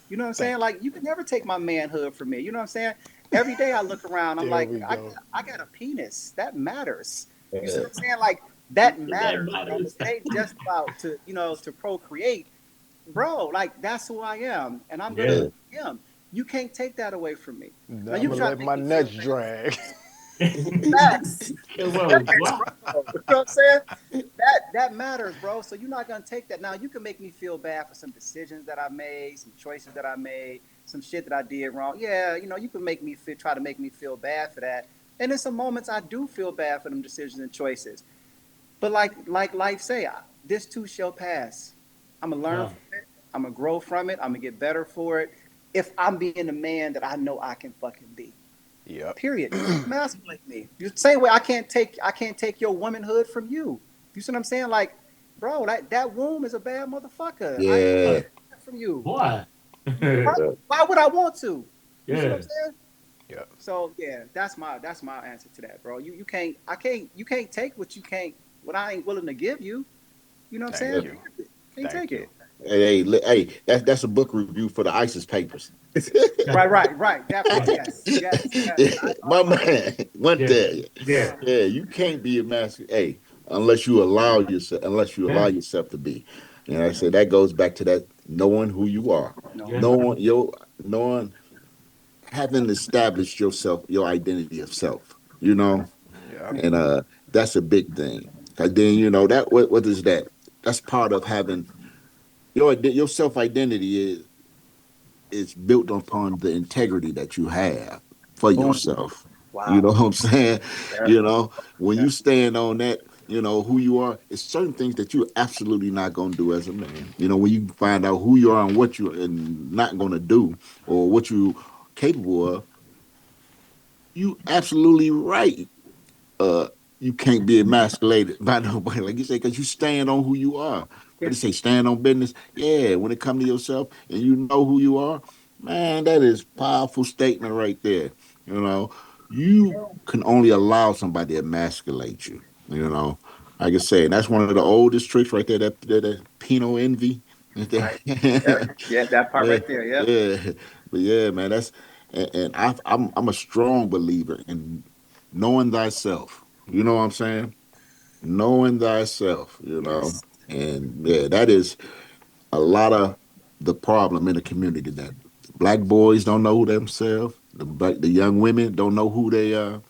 you know what I'm Thank saying? Like, you can never take my manhood from me. You know what I'm saying? Every day I look around, I'm There like, we go. I got a penis. That matters. You see Yeah. what I'm saying? Like, that That matters, bro. matters. It ain't just about to procreate, bro. Like, that's who I am, and I'm gonna Yeah. Yeah. be him. You can't take that away from me. Now Now you I'm can gonna try to let make my me feel nuts bad. drag. Facts. Come on, boy. Bro. You know what I'm saying? That matters, bro. So you're not gonna take that. Now you can make me feel bad for some decisions that I made, some choices that I made, some shit that I did wrong. Yeah, you can make me feel, try to make me feel bad for that. And in some moments I do feel bad for them decisions and choices. But like life say, this too shall pass. I'm gonna learn Yeah. from it. I'm gonna grow from it. I'm gonna get better for it. If I'm being the man that I know I can fucking be. Yep. Period. You can't emasculate me. The same way I can't take your womanhood from you. You see what I'm saying? Like, bro, that womb is a bad motherfucker. I ain't Uh, Yeah. taking that from you. boy. Why, why would I want to? You see what I'm Yeah. saying? Yep. So yeah, that's my answer to that, bro. You can't you can't take what I ain't willing to give you. You know what I'm Thank saying? Yeah. you. Can't Thank take you. it. Hey, that's a book review for the ISIS papers. Right. That part. Yeah. Yes. I My thought about man went Yeah. there. Yeah. that. Yeah, you can't be a master. Hey, unless you allow Yeah. yourself to be. And I said that goes back to that knowing who you are, No, Yeah. who I knowing having established yourself, your identity of self. You know, Yep. and that's a big thing. Cause then that what is that? That's part of having your self identity is built upon the integrity that you have for boom. yourself. You know Wow. what I'm saying? Yeah. You know, when Yeah. you stand on that, who you are, it's certain things that you're absolutely not going to do as a man. When you find out who you are and what you're not going to do or what you capable of, you absolutely right. uh you can't be emasculated by nobody, like you say, because you stand on who you are. What Yeah. they say, stand on business. Yeah, when it comes to yourself and you know who you are, man, that is powerful statement right there. You know, you can only allow somebody to emasculate you. You know, like I say, and that's one of the oldest tricks right there. That penal envy. Right. Yeah. Yeah. That part Yeah, right there. Yeah. yeah, but yeah, man, and I'm a strong believer in knowing thyself. You know what I'm saying? Knowing thyself. Yes. And yeah, that is a lot of the problem in the community that black boys don't know themselves. The young women don't know who they are,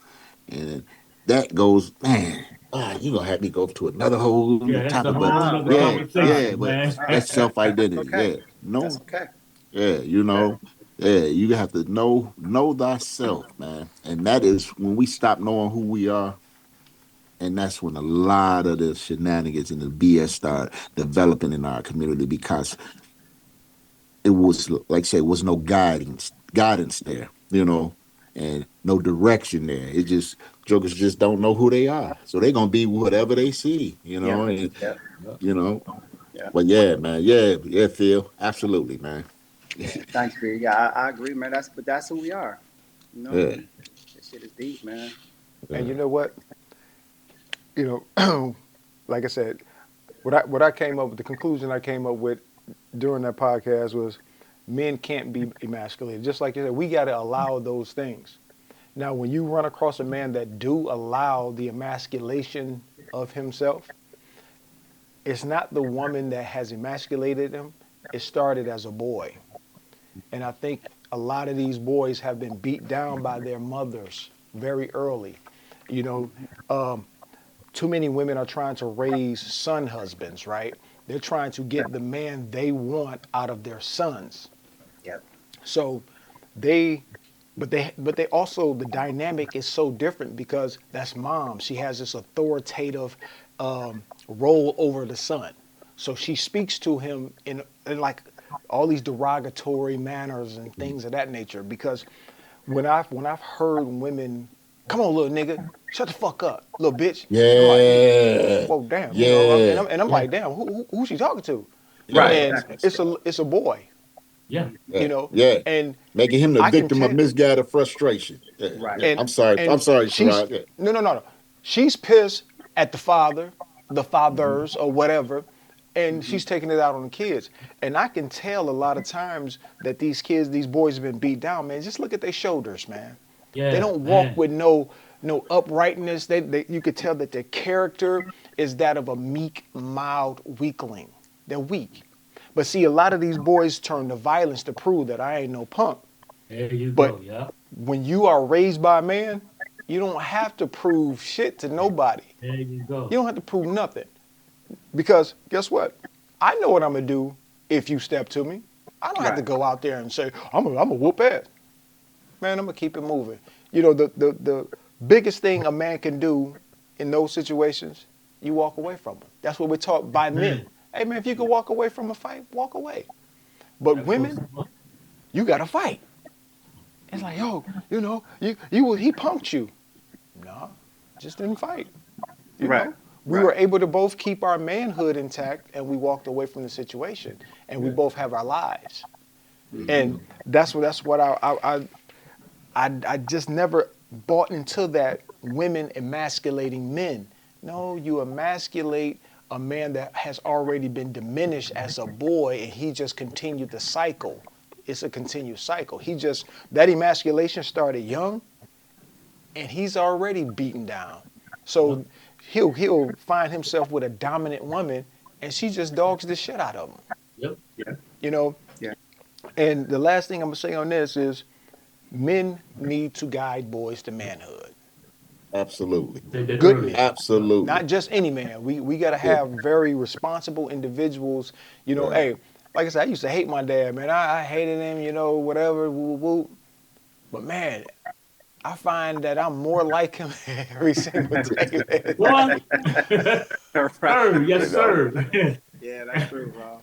and that goes, man. You gonna have me go to another whole Yeah. That's a topic, but whole Nah, nother bro. yeah, Nah. yeah, conversation, but man. Nah. that's self That's identity. okay. Yeah, That's no, okay. yeah, Okay. yeah, you have to know thyself, man. And that is when we stop knowing who we are, and that's when a lot of the shenanigans and the BS start developing in our community because it was like I say, was no guidance there, and no direction there. It just jokers just don't know who they are. So they're gonna be whatever they see, Yeah. and Yeah. you know, Yeah. but yeah, man, yeah, Phil. Absolutely, man. Yeah. Thanks, B. Yeah, I agree, man. That's who we are. Yeah. This shit is deep, man. And Yeah. you know what? Like I said, what I came up with, the conclusion I came up with during that podcast was men can't be emasculated. Just like you said, we got to allow those things. Now, when you run across a man that do allow the emasculation of himself, it's not the woman that has emasculated him. It started as a boy. And I think a lot of these boys have been beat down by their mothers very early. You know, um, too many women are trying to raise son husbands, right? They're trying to Yeah. get the man they want out of their sons. Yeah. So they but they also, the dynamic is so different because that's mom. She has this authoritative role over the son. So she speaks to him in like all these derogatory manners and things of that nature. Because when I've heard women, come on, little nigga, shut the fuck up, little bitch. I'm like, Yeah. whoa, damn, Yeah. and I'm Yeah. like, damn, who she talking to? Right. Yeah. And Exactly. it's a boy, Yeah. Yeah. Yeah. and Making him the I can victim of tell, misguided frustration. Yeah. Right. Yeah. and I'm sorry. I'm and sorry, she's Sherrod. Yeah. no, she's pissed at the father. the fathers or whatever, and she's taking it out on the kids. And I can tell a lot of times that these kids, these boys have been beat down, man. Just look at their shoulders, man. They Yeah, don't walk man. with no uprightness. You could tell that their character is that of a meek, mild weakling. They're weak. But see, a lot of these boys turn to violence to prove that I ain't no punk. There you But go. Yeah. when you are raised by a man, you don't have to prove shit to nobody. There you You go. don't have to prove nothing. Because guess what? I know what I'm gonna do if you step to me. I don't have to Right. go out there and say, I'm a whoop ass. Man, I'm gonna keep it moving. You know, the biggest thing a man can do in those situations, you walk away from them. That's what we're taught by men. Man, Hey man, if you can walk away from a fight, walk away. But that goes women, you gotta fight. It's like, yo, he punked you. No, just didn't fight. You Right. know, we were able to both keep our manhood intact, and we walked away from the situation, and we Yeah. both have our lives. And that's what I just never bought into that women emasculating men. No, you emasculate a man that has already been diminished as a boy, and he just continued the cycle. It's a continued cycle. That emasculation started young, and he's already beaten down. Yep. So he'll find himself with a dominant woman, and she just dogs the shit out of him. Yep. Yeah. You know. Yeah. And the last thing I'm gonna say on this is, men need to guide boys to manhood. Absolutely. They Good early. men, Absolutely. not just any man. We gotta Yeah. have very responsible individuals. Right. Hey, like I said, I used to hate my dad, man. I hated him, whatever. Woo, woo, woo. But man, I find that I'm more like him every single day, man. What? Right. Sir, You yes, know. sir. Yeah, that's true, bro.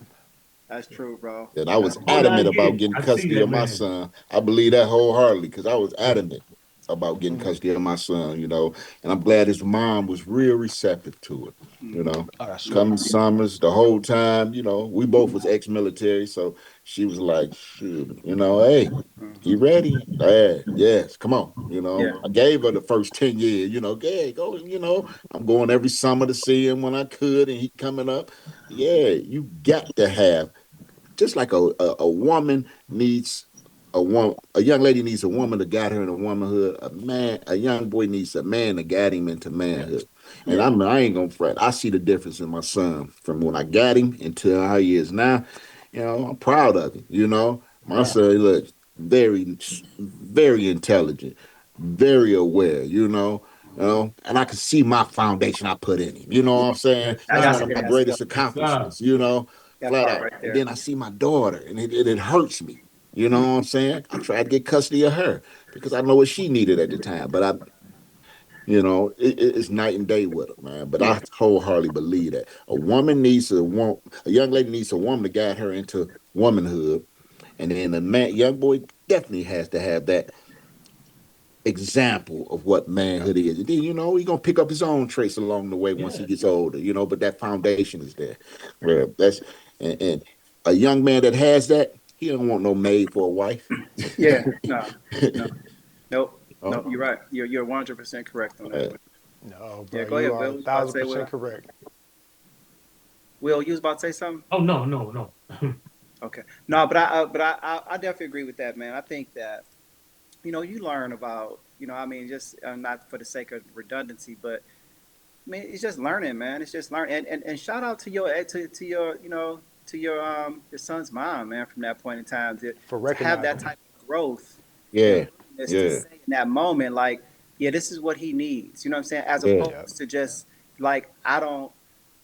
That's true, bro. And I was Hold adamant on about again. getting I see custody that of my man. son. I believe that wholeheartedly because I was adamant about getting Mhm. custody of my son, and I'm glad his mom was real receptive to it, you Mm-hmm. know. Oh, that's sweet. Coming summers the whole time, we both was ex-military, so she was like, shoot, hey, Mm-hmm. you ready? Yes, come on. Yeah. I gave her the first 10 years, okay, go, I'm going every summer to see him when I could, and he coming up. Yeah, you got to have just like a woman needs a young lady needs a woman to guide her in a womanhood. A young boy needs a man to guide him into manhood. And Yeah. I ain't gonna fret. I see the difference in my son from when I got him until how he is now. I'm proud of him. My Right. son look very, very intelligent, very aware. And I can see my foundation I put in him. You know what I'm saying? That's That's one a of my that's greatest good. Yes, sir. accomplishments. That Flat part out. right And there. then I see my daughter, and it hurts me. You know what I'm saying? I tried to get custody of her because I know what she needed at the time. But it's night and day with her, man. But Yeah. I wholeheartedly believe that a young lady needs a woman to guide her into womanhood, and then young boy definitely has to have that example of what manhood is. And then, he's gonna pick up his own traits along the way once he Yeah. gets older, but that foundation is there. Where that's and a young man that has that, he don't want no maid for a wife. Yeah. No. No. Nope. Oh, Nope. You're right. You're 100% correct on that. uh, No, Yeah. bro, Go you ahead, are Will. a You was about to thousand say, percent Will? correct. Will, you was about to say something? Oh no, no, no. Okay. No, but I definitely agree with that, man. I think that you learn about I mean just not for the sake of redundancy, but I mean it's just learning, man. It's just learning, and shout out to to your to your son's mom, man. From that point in time For to have that recognizing. type of growth and yeah, willingness to yeah, say in that moment, like, yeah, this is what he needs. You know what I'm saying? As yeah, Yeah. opposed to just like I don't.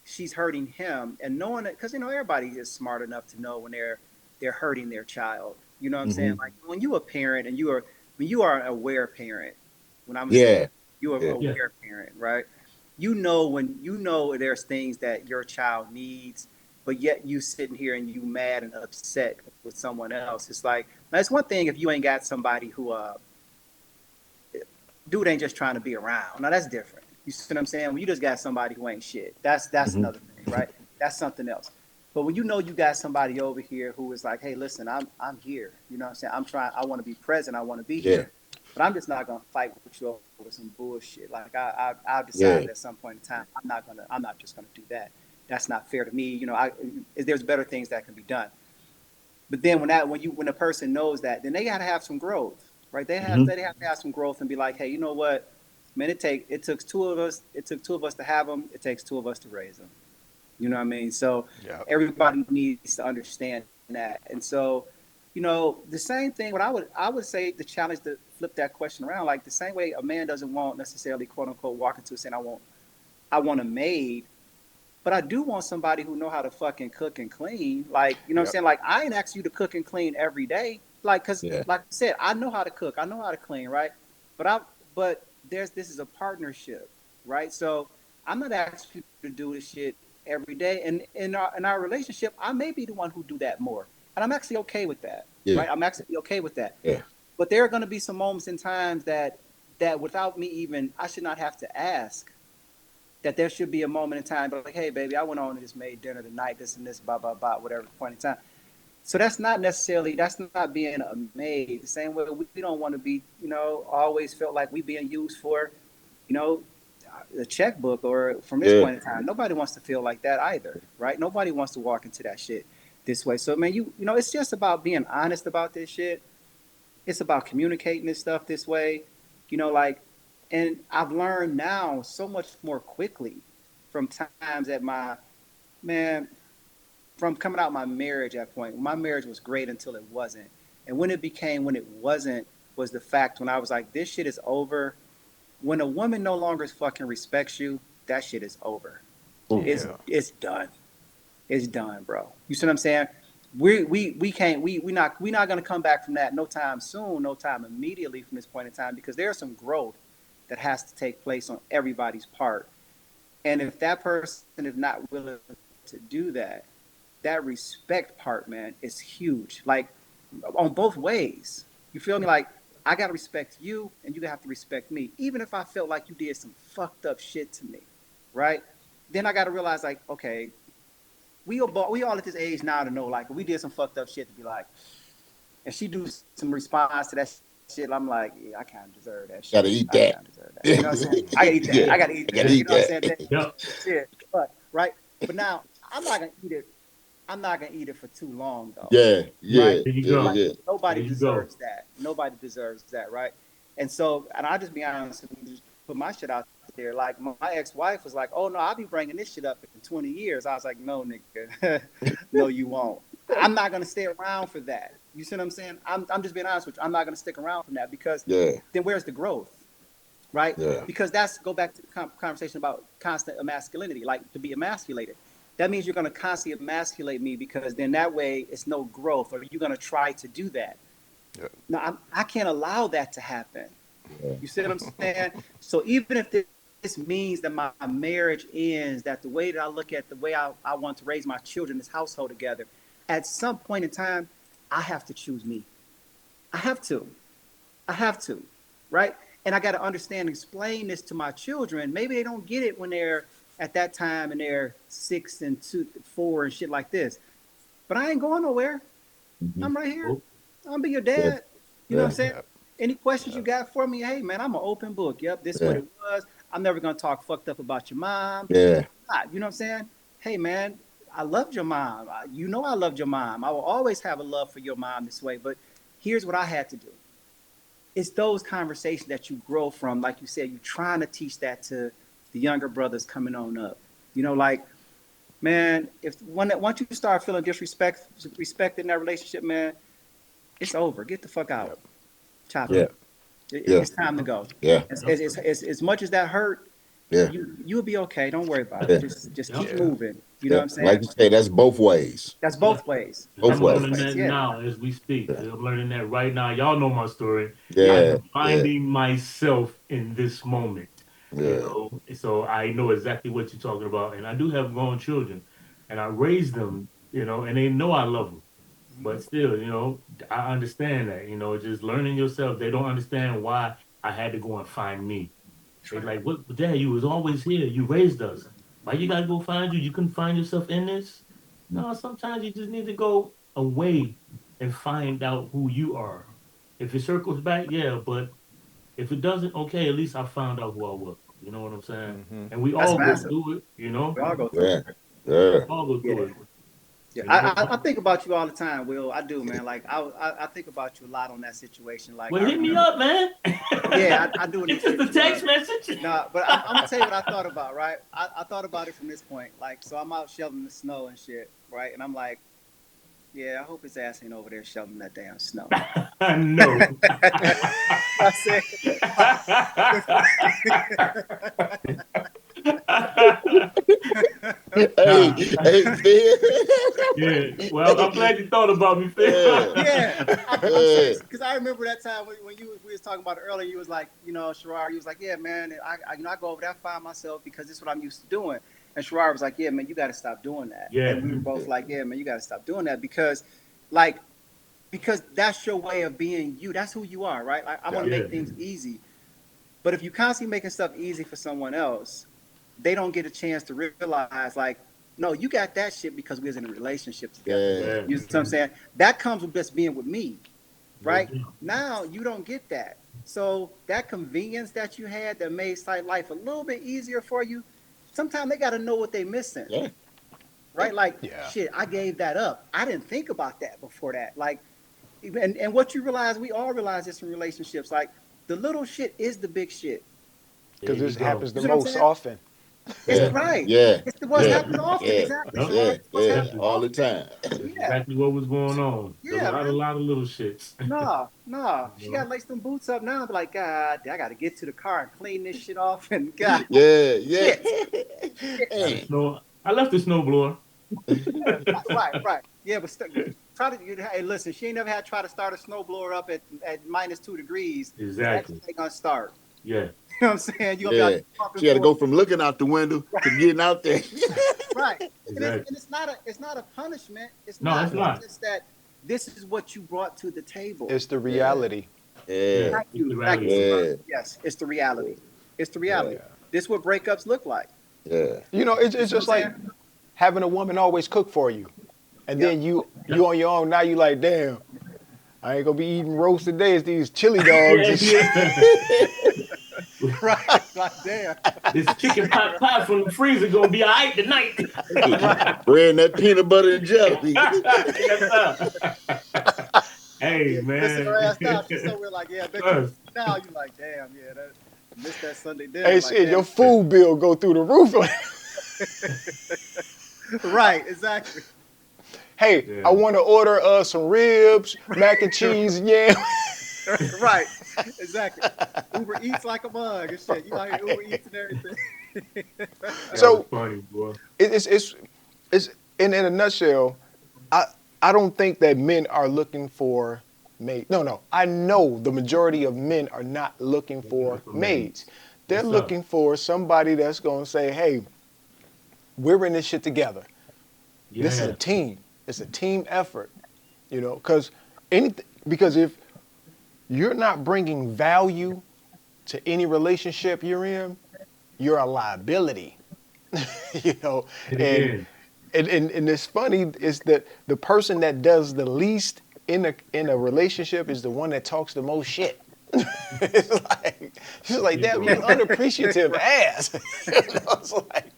She's hurting him, and knowing it because everybody is smart enough to know when they're hurting their child. You know what I'm saying? hmm Like when you a parent and when you are an aware parent, when I'm gonna say yeah, you are an yeah, Yeah. aware parent, right? When there's things that your child needs, but yet you sitting here and you mad and upset with someone else. It's like now it's one thing if you ain't got somebody who dude ain't just trying to be around. Now that's different. You see what I'm saying? When you just got somebody who ain't shit, that's hmm another thing, right? That's something else. But when you got somebody over here who is like, hey, listen, I'm here. You know what I'm saying? I want to be present. I want to be yeah, here. but I'm just not gonna fight with you over some bullshit. Like I've Yeah. decided at some point in time, I'm not just gonna do that. That's not fair to me. You know, there's better things that can be done. But then when a person knows that, then they gotta have some growth, right? Mhm. They have to have some growth and be like, hey, you know what, man, it took two of us. It took two of us to have them. It takes two of us to raise them. You know what I mean? So Yeah. everybody needs to understand that. And so, you know, the same thing. What I would say the challenge to flip that question around, like the same way a man doesn't want necessarily quote unquote walk into saying I want a maid, but I do want somebody who know how to fucking cook and clean. Like, you know what I'm Yep. saying? Like I ain't ask you to cook and clean every day. Like, cause Yeah. like I said, I know how to cook, I know how to clean, right? But this is a partnership, right? So I'm not asking you to do this shit every day. And in our relationship, I may be the one who do that more. And I'm actually okay with that. Yeah. Right? I'm actually okay with that. Yeah. But there are gonna be some moments in times that without me even I should not have to ask that there should be a moment in time, but like, hey, baby, I went on and just made dinner tonight, this and this, blah, blah, blah, whatever point in time. So that's not being a maid. The same way we don't want to be, you know, always felt like we being used for, you know, a checkbook or from this Yeah. point in time. Nobody wants to feel like that either, right? Nobody wants to walk into that shit this way. So, man, you know, it's just about being honest about this shit. It's about communicating this stuff this way, you know, like, and I've learned now so much more quickly from times at my man, from coming out of my marriage at point. My marriage was great until it wasn't. And when it wasn't, was the fact when I was like, this shit is over. When a woman no longer fucking respects you, that shit is over. Ooh. Yeah. It's done. It's done, bro. You see what I'm saying? We can't we not gonna come back from that no time soon, no time immediately from this point in time because there's some growth that has to take place on everybody's part. And if that person is not willing to do that, that respect part, man, is huge. Like on both ways. You feel me? Like I gotta respect you and you have to respect me. Even if I felt like you did some fucked up shit to me, right? Then I gotta realize like, okay, we all at this age now to know like we did some fucked up shit to be like, and she do some response to that shit. I'm like, yeah, I kind of deserve that shit. Gotta eat I that. kind of deserve that. You know what I'm saying? I gotta eat that. Yeah. I gotta eat I gotta that. You eat know what I'm saying? that. That Yep. shit. But right. But now I'm not gonna eat it. I'm not gonna eat it for too long though. Yeah. Right? Yeah. There you Yeah. go. Like Yeah. There nobody you go. deserves that. Nobody deserves that, right? And so, and I'll just be honest and just put my shit out there. Like my ex-wife was like, "Oh no, I'll be bringing this shit up in 20 years." I was like, "No, nigga, no, you won't. I'm not gonna stay around for that." You see what I'm saying? I'm just being honest with you. I'm not gonna stick around from that because Yeah. then where's the growth, right? Yeah. Because that's go back to the conversation about constant emasculinity, like to be emasculated. That means you're going to constantly emasculate me because then that way it's no growth, or you're going to try to do that. Yeah. Now I can't allow that to happen. Yeah. You see what I'm saying? So even if this means that my marriage ends, that the way that I look at the way I want to raise my children, this household together, at some point in time, I have to choose me. I have to. I have to, right? And I got to understand and explain this to my children. Maybe they don't get it when they're at that time and they're 6 and 4 and shit like this. But I ain't going nowhere. Mhm. I'm right here. Oh, I'll be your Yeah. dad. You know what Yeah. I'm saying? Yeah. Any questions you Yeah. got for me? Hey, man, I'm an open book. Yep, this is what Yeah. it was. I'm never going to talk fucked up about your mom. Yeah. You know what I'm saying? Hey, man, I loved your mom. You know I loved your mom. I will always have a love for your mom this way. But here's what I had to do. It's those conversations that you grow from. Like you said, you're trying to teach that to the younger brothers coming on up. You know, like, man, once you start feeling respected in that relationship, man, it's over. Get the fuck out. Yep. Chop Yeah. it. Yeah. It's time to go. Yeah. yep. As much as that hurt, Yeah. you'll be okay. Don't worry about Yeah. it. Just Yep. keep Yeah. moving. You know what Yeah. I'm Like saying? you say, that's both ways. That's Yeah. both ways. And Both That's I'm both learning ways. ways. that Yeah. now as we speak. Yeah. I'm learning that right now. Y'all know my story. Yeah. Yeah. I'm Yeah. finding myself in this moment. You Yeah. know, so I know exactly what you're talking about. And I do have grown children, and I raised them. You know, and they know I love them. But still, you know, I understand that. You know, just learning yourself. They don't understand why I had to go and find me. They like, what, Dad? You was always here. You raised us. Why you gotta go find you? You couldn't find yourself in this. No, sometimes you just need to go away and find out who you are. If it circles back, yeah, but If it doesn't, okay, at least I found out who I was. You know what I'm saying? Mm-hmm. And we That's all go massive. through it. You know, We all go through it. Yeah. Yeah. all go Yeah. through it. Yeah, You know. I think about you all the time, Will. I do, man. Like I think about you a lot on that situation. Like Well, I hit me remember. up, man. Yeah, I do It's need to just a hit you text up. message. No, but I'm gonna tell you what I thought about. Right, I thought about it from this point. Like, so I'm out shoveling the snow and shit. Right, and I'm like, yeah, I hope his ass ain't over there shoveling that damn snow. No. I said, Hey, Nah. hey, Phil. Yeah. Well, I'm glad you thought about me, Phil. Yeah. yeah, I'm Yeah. serious because I remember that time when we was talking about it earlier. You was like, Sherrod, you was like, yeah, man, I go over there, I find myself because this is what I'm used to doing. And Sherrod was like, yeah, man, you got to stop doing that. Yeah. And we were both like, yeah, man, you got to stop doing that like, because that's your way of being you. That's who you are, right? Like, I want to Yeah. make things easy. But if you constantly making stuff easy for someone else, they don't get a chance to realize, like, no, you got that shit because we was in a relationship together. Yeah. Yeah. You know what I'm saying? That comes with just being with me, right? Yeah. Now you don't get that. So that convenience that you had that made life a little bit easier for you, sometimes they got to know what they missing, Yeah. right? Like, Yeah. shit, I gave that up. I didn't think about that before that. Like, and what you realize, we all realize this in relationships. Like, the little shit is the big shit. There Because you this go. happens You the see what I'm most saying? often. It's Yeah. right. Yeah. It's the what's Yeah. happening often. Yeah. Exactly, Yep. Yeah. Sherrod. It's what's Yeah. happening Exactly. All the often. time. That's Yeah. exactly what was going on. A Yeah, man. lot of little shits. Nah. You She know? got to lace them boots up now. Be like, God, I got to get to the car and clean this shit off. And God, Yeah. Yeah. shit. Got a Hey. snow. I left the snowblower. Right. Yeah, but try to. Hey, listen, she ain't never had to try to start a snowblower up at -2 degrees. That Exactly. shit ain't gonna start. Yeah. You know what I'm saying? You gonna be Yeah. like pumping She had to for go from looking out the window to getting out there. right. Exactly. And it's not a punishment. It's No, not. it's not. It's just that this is what you brought to the table. It's the Yeah. reality. Yeah. Yeah. Thank It's the you. Thank you, reality. Sherrod. Yeah. Yes, it's the reality. It's the Yeah. reality. This is what breakups look like. Yeah. You know, it's, You it's see what just I'm like saying? having a woman always cook for you. And Yep. then you on your own. Now you like, damn, I ain't gonna be eating roast today. It's these chili dogs Yeah. and shit. Yeah. Right. Like, damn. This chicken pot pie from the freezer gonna be all right tonight. Right. Wearing that peanut butter and jelly. Yes, sir. Hey, Yeah, listen her man. ass down. She's somewhere like, yeah, I bet you Us. now you like, damn, yeah, that missed that Sunday dinner. Hey, Like, shit, your damn. food bill go through the roof. Right, exactly. Hey, Yeah. I want to order some ribs, mac and cheese, and yam. Right, exactly. Uber Eats like a mug and shit. You out here Uber Eats and everything. That So was funny, boy. it's in a nutshell. I don't think that men are looking for maids. No. I know the majority of men are not looking for maids. They're Yes, sir. looking for somebody that's gonna say, "Hey, we're in this shit together. This is a Yeah. team. It's a team effort." You know, because if you're not bringing value to any relationship you're in, you're a liability. You know, It and is. and it's funny is that the person that does the least in a relationship is the one that talks the most shit. It's like Yeah, damn, bro. you unappreciative ass. You know, it's like,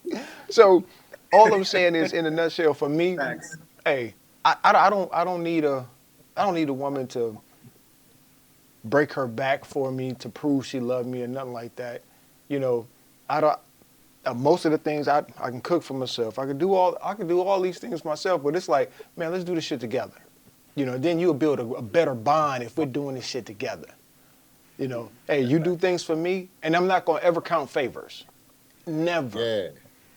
so all I'm saying is, in a nutshell, for me, Thanks. hey, I don't need a woman to break her back for me to prove she loved me or nothing like that. You know, I don't. Most of the things I can cook for myself. I can do all these things myself. But it's like, man, let's do this shit together. You know, then you'll build a better bond if we're doing this shit together. You know, hey, you do things for me, and I'm not gonna ever count favors. Never. Yeah.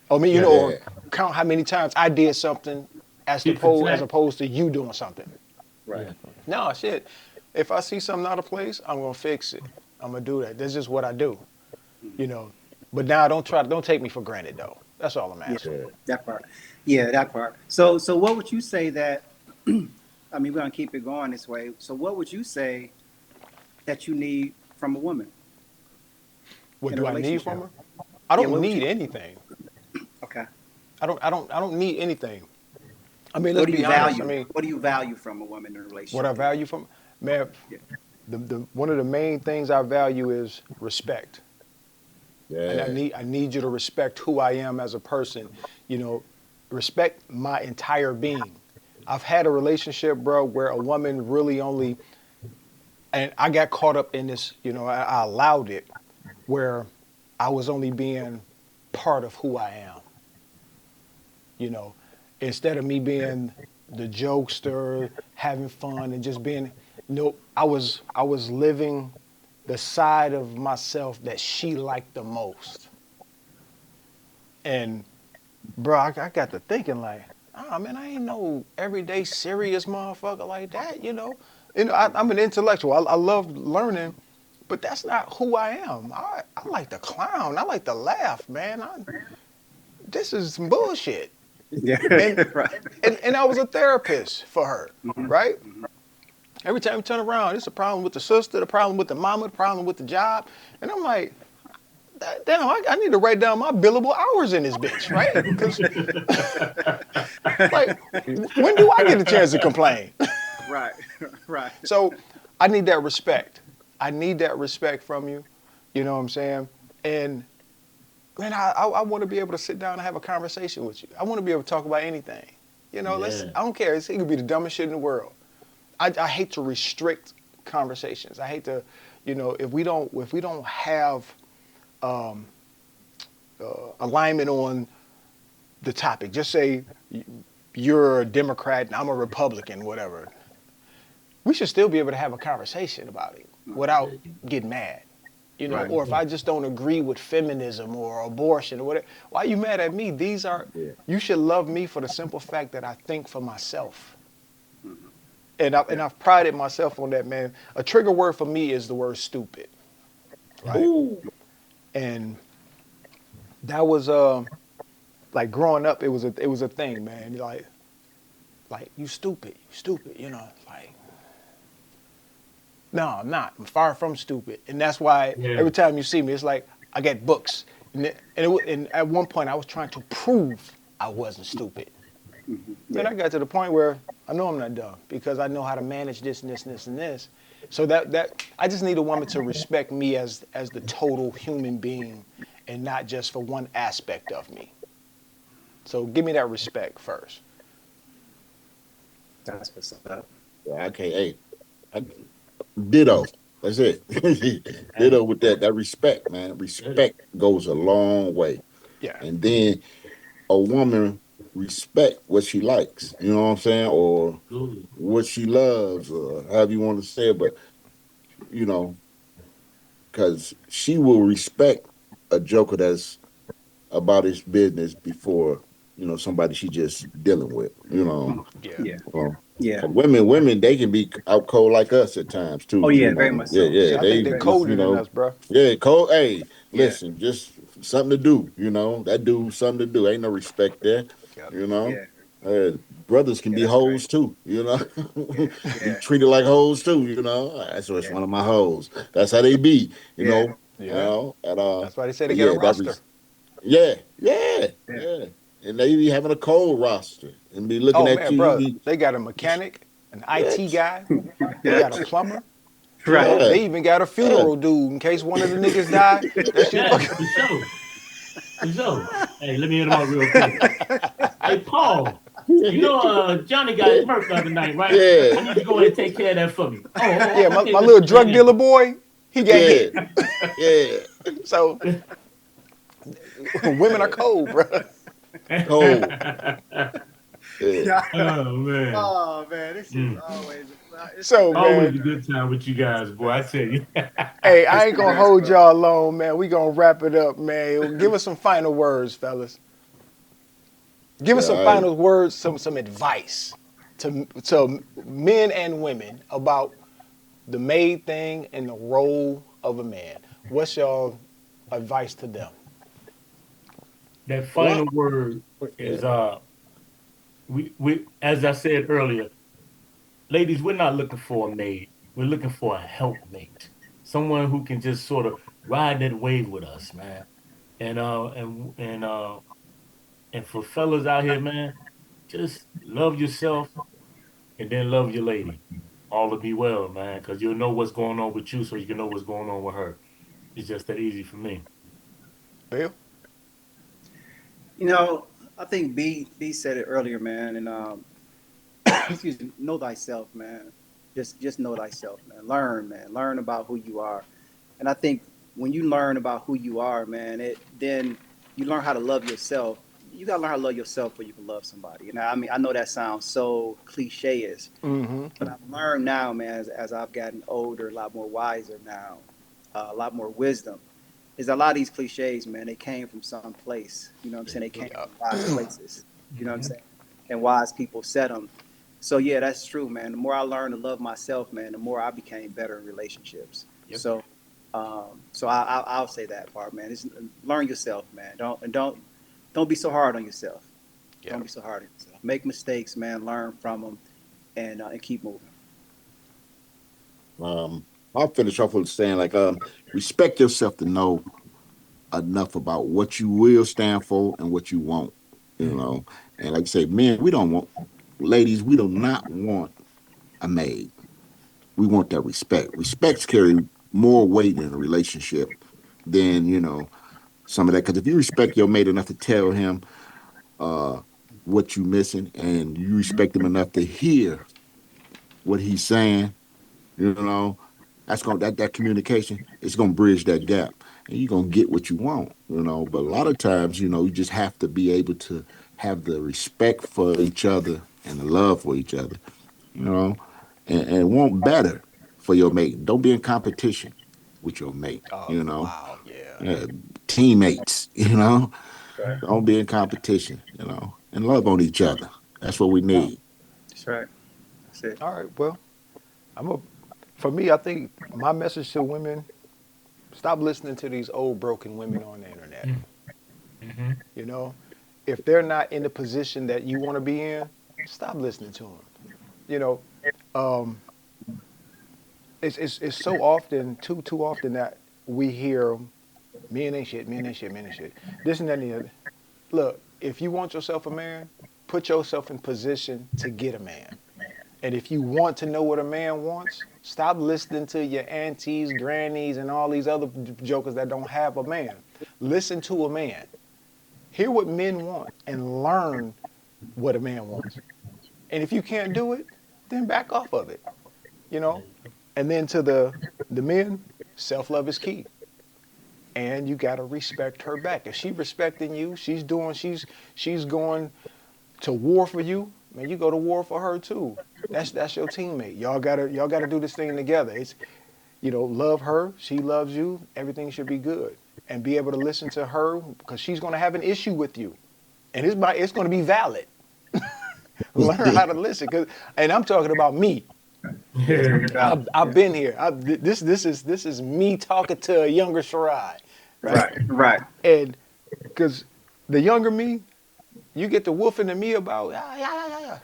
I mean, you Yeah. know, or count how many times I did something as Tit for tat. opposed to you doing something. Right. Yeah. No, shit. If I see something out of place, I'm gonna fix it. I'm gonna do that. That's just what I do. You know. But now don't take me for granted though. That's all I'm Yeah, asking. Yeah. that part. Yeah, that part. So what would you say that? I mean, we're gonna keep it going this way. So what would you say that you need from a woman? What In a do I need relationship. from her? I Yeah, don't what would need you- anything. Okay. I don't need anything. I mean, What let's do be you honest. value? I mean, What do you value from a woman in a relationship? what I value from man, Yeah. the one of the main things I value is respect. And Yeah. I need you to respect who I am as a person. You know, respect my entire being. I've had a relationship, bro, where a woman really only, and I got caught up in this, you know, I allowed it, where I was only being part of who I am. You know, instead of me being the jokester, having fun, and just being, I was living the side of myself that she liked the most. And bro, I got to thinking like, oh man, I ain't no everyday serious motherfucker like that, you know. I'm an intellectual. I love learning, but that's not who I am. I like to clown. I like to laugh, man. This is some bullshit. Yeah. And, Right. and I was a therapist for her, right? Every time we turn around, it's a problem with the sister, the problem with the mama, the problem with the job. And I'm like, damn, I need to write down my billable hours in this bitch, right? Because, like, when do I get a chance to complain? Right. Right. So I need that respect. I need that respect from you. You know what I'm saying? And man, I want to be able to sit down and have a conversation with you. I want to be able to talk about anything. You know, Yeah. I don't care. It could be the dumbest shit in the world. I hate to restrict conversations. I hate to, you know, if we don't have alignment on the topic, just say you're a Democrat and I'm a Republican, whatever. We should still be able to have a conversation about it without getting mad. You know, Right. or if I just don't agree with feminism or abortion or whatever, why are you mad at me? Yeah. You should love me for the simple fact that I think for myself. And I've prided myself on that, man. A trigger word for me is the word stupid, right? Ooh. And that was like growing up, it was a thing, man. Like you stupid, you know, like no, I'm not. I'm far from stupid. And that's why Yeah. every time you see me, it's like I get books. And at one point, I was trying to prove I wasn't stupid. Then I got to the point where I know I'm not dumb because I know how to manage this and this and this and this. So that I just need a woman to respect me as the total human being and not just for one aspect of me. So give me that respect first. That's what's up. Yeah, okay, hey, I, ditto. That's it. Ditto with that respect, man. Respect goes a long way. Yeah. And then a woman respect what she likes, you know what I'm saying? Or Absolutely. what she loves, or however you want to say it. But, you know, because she will respect a joker that's about his business before, somebody she just dealing with, Yeah. Yeah. Um, Yeah. women, they can be out cold like us at times Oh too. yeah, very much Yeah, so. yeah. Yeah, I think They they're Very much just, so. colder than us, bro. yeah, cold. Hey, Yeah. listen, just something to do. That dude something to do. Ain't no respect there. Yep. You know, Yeah. uh, brothers can Yeah. be That's great. hoes too. Yeah. Be Yeah. treated like hoes too. That's what's Yeah. one of my hoes. That's how they be. Yeah. Yeah. And That's why they say they but get a yeah, roster. yeah, yeah, Yeah. yeah. And they be having a cold roster and be looking Oh at man, you. You bro, be they got a mechanic, an IT what? guy. They got a Yeah. plumber. You Right. know, Yeah, they even got a yeah. funeral dude in case one of the niggas die. That's your Yeah, fucking. for sure. For sure. Hey, let me hit him up real quick. Hey, Paul, you know Johnny got murked the other night, right? I Yeah, need you to go ahead and take care of that for me. Yeah, Oh, okay, my Mr. little drug Mechanic. dealer boy, he got yeah, hit. yeah. So women are cold, bro. Cold. Yeah. Yeah. Oh man. Oh man, this is Mm. always it's a So great Always man, a time. good time with you guys, boy. I tell you. hey, It's I ain't the gonna best, hold bro. y'all long, man. We gonna wrap it up, man. Give us some final words, fellas. Give us Yeah, some I final words, some advice to men and women about the maid thing and the role of a man. What's your advice to them? That well, final word yeah, is we as I said earlier, ladies, we're not looking for a maid. We're looking for a helpmate. Someone who can just sort of ride that wave with us, man. And for fellas out here, man, just love yourself and then love your lady. all will be well, man. Because you'll know what's going on with you, so you can know what's going on with her. It's just that easy for me. Bill? You know, I think B said it earlier, man, and excuse me, know thyself, man. Just know thyself, man. Learn, man. Learn about who you are. And I think when you learn about who you are, man, it then you learn how to love yourself. You gotta learn how to love yourself before you can love somebody. And I mean, I know that sounds so cliche-ish, Mm-hmm. but I've learned now, man, as I've gotten older, a lot more wiser now, a lot more wisdom. Is a lot of these cliches, man, they came from some place. You know what I'm saying? They came Yeah. from wise places. You know what I'm Hmm. saying? And wise people said them. So yeah, that's true, man. The more I learned to love myself, man, the more I became better in relationships. Yep. So I'll say that part, man. It's, learn yourself, man. Don't be so hard on yourself. Yeah. Don't be so hard on yourself. Make mistakes, man. Learn from them, and keep moving. I'll finish off with saying like respect yourself to know enough about what you will stand for and what you won't. You Mm. know, and like I say, men, we don't want ladies. We do not want a maid. We want that respect. Respects carry more weight in a relationship than some of that. Because if you respect your mate enough to tell him uh, what you missing, and you respect him enough to hear what he's saying, you know, that's gonna that communication is gonna bridge that gap, and you're gonna get what you want, But a lot of times, you just have to be able to have the respect for each other and the love for each other, you know, and want better for your mate. Don't be in competition with your mate, Oh, wow. Yeah. yeah, teammates, Right. Don't be in competition, and love on each other. That's what we need. That's right. That's it. All right. Well, I'm a. For me, I think my message to women: stop listening to these old broken women on the internet. Mm. Mm-hmm. You know, if they're not in the position that you want to be in, stop listening to them. You know, um, it's so often, too often that we hear men ain't shit, men ain't shit, men ain't shit. This and that and the other. Look, if you want yourself a man, put yourself in position to get a man. And if you want to know what a man wants, stop listening to your aunties, grannies, and all these other jokers that don't have a man. Listen to a man. Hear what men want and learn what a man wants. And if you can't do it, then back off of it. You There know? you go. And then to the men, self-love is key. And you gotta respect her back. If she respecting you, she's going to war for you, man, you go to war for her too. That's your teammate. Y'all gotta do this thing together. It's love her, she loves you, everything should be good. And be able to listen to her because she's gonna have an issue with you. And it's gonna be valid. Learn how to listen. And I'm talking about me. Yeah, it's gonna Yeah. be valid. I've Yeah. been here. This is me talking to a younger Shirai, right? Right. Right. And because the younger me, you get the woofing to me about yeah.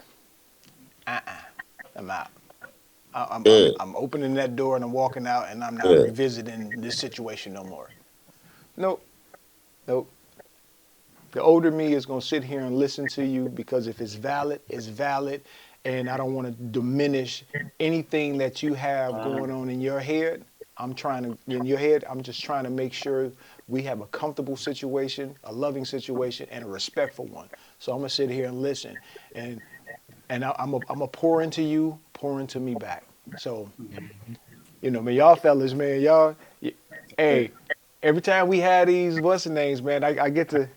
I'm out. Yeah, I'm opening that door and I'm walking out and I'm not yeah. revisiting this situation no more. Nope, nope. The older me is gonna sit here and listen to you because if it's valid, it's valid, and I don't want to diminish anything that you have going on in your head. I'm just trying to make sure we have a comfortable situation, a loving situation, and a respectful one. So I'm gonna sit here and listen, and I'm a pour into you, pour into me back. So man, y'all fellas, man, hey, every time we had these what's the names, man, I get to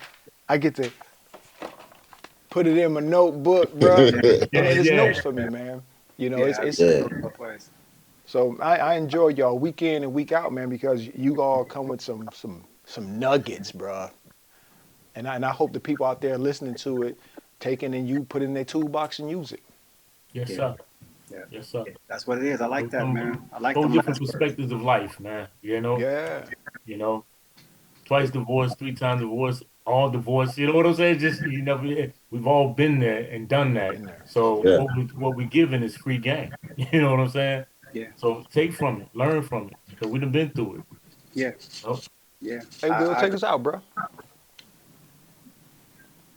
put it in my notebook, bruh, Yeah. and it's Yeah. notes for me, man. Yeah. It's It Yeah. goes both ways. so I enjoy y'all week in and week out, man, because you all come with some nuggets, bruh. And I hope the people out there listening to it, taking and you put it in their toolbox and use it. Yes, Yeah. sir. Yeah. Yes, sir. That's what it is. I like that, man. I like From them different last words. perspectives of life, man. Yeah. You know, twice divorced, three times divorced, all divorced. You know what I'm saying? Just we've all been there and done that. Been there. So Yeah. what we giving is free game. You know what I'm saying? Yeah. So take from it, learn from it, because we done been through it. Yeah. Oh, Yeah. Hey, Will, I take agree. us out, bruh.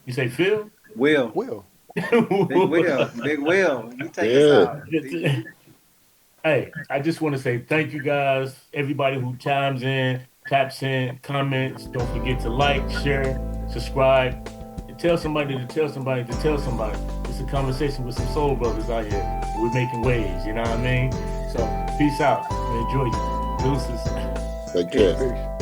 you say Phil? Will. Will. Big Will. Big Will. You take us Yeah. out. Hey, I just want to say thank you guys, everybody who chimes in, taps in, comments. Don't forget to like, share, subscribe, and tell somebody to tell somebody to tell somebody. It's a conversation with some soul brothers out here. We're making waves, you know what I mean? So peace out. We enjoy you. Deuces. Take Peace, care. peace.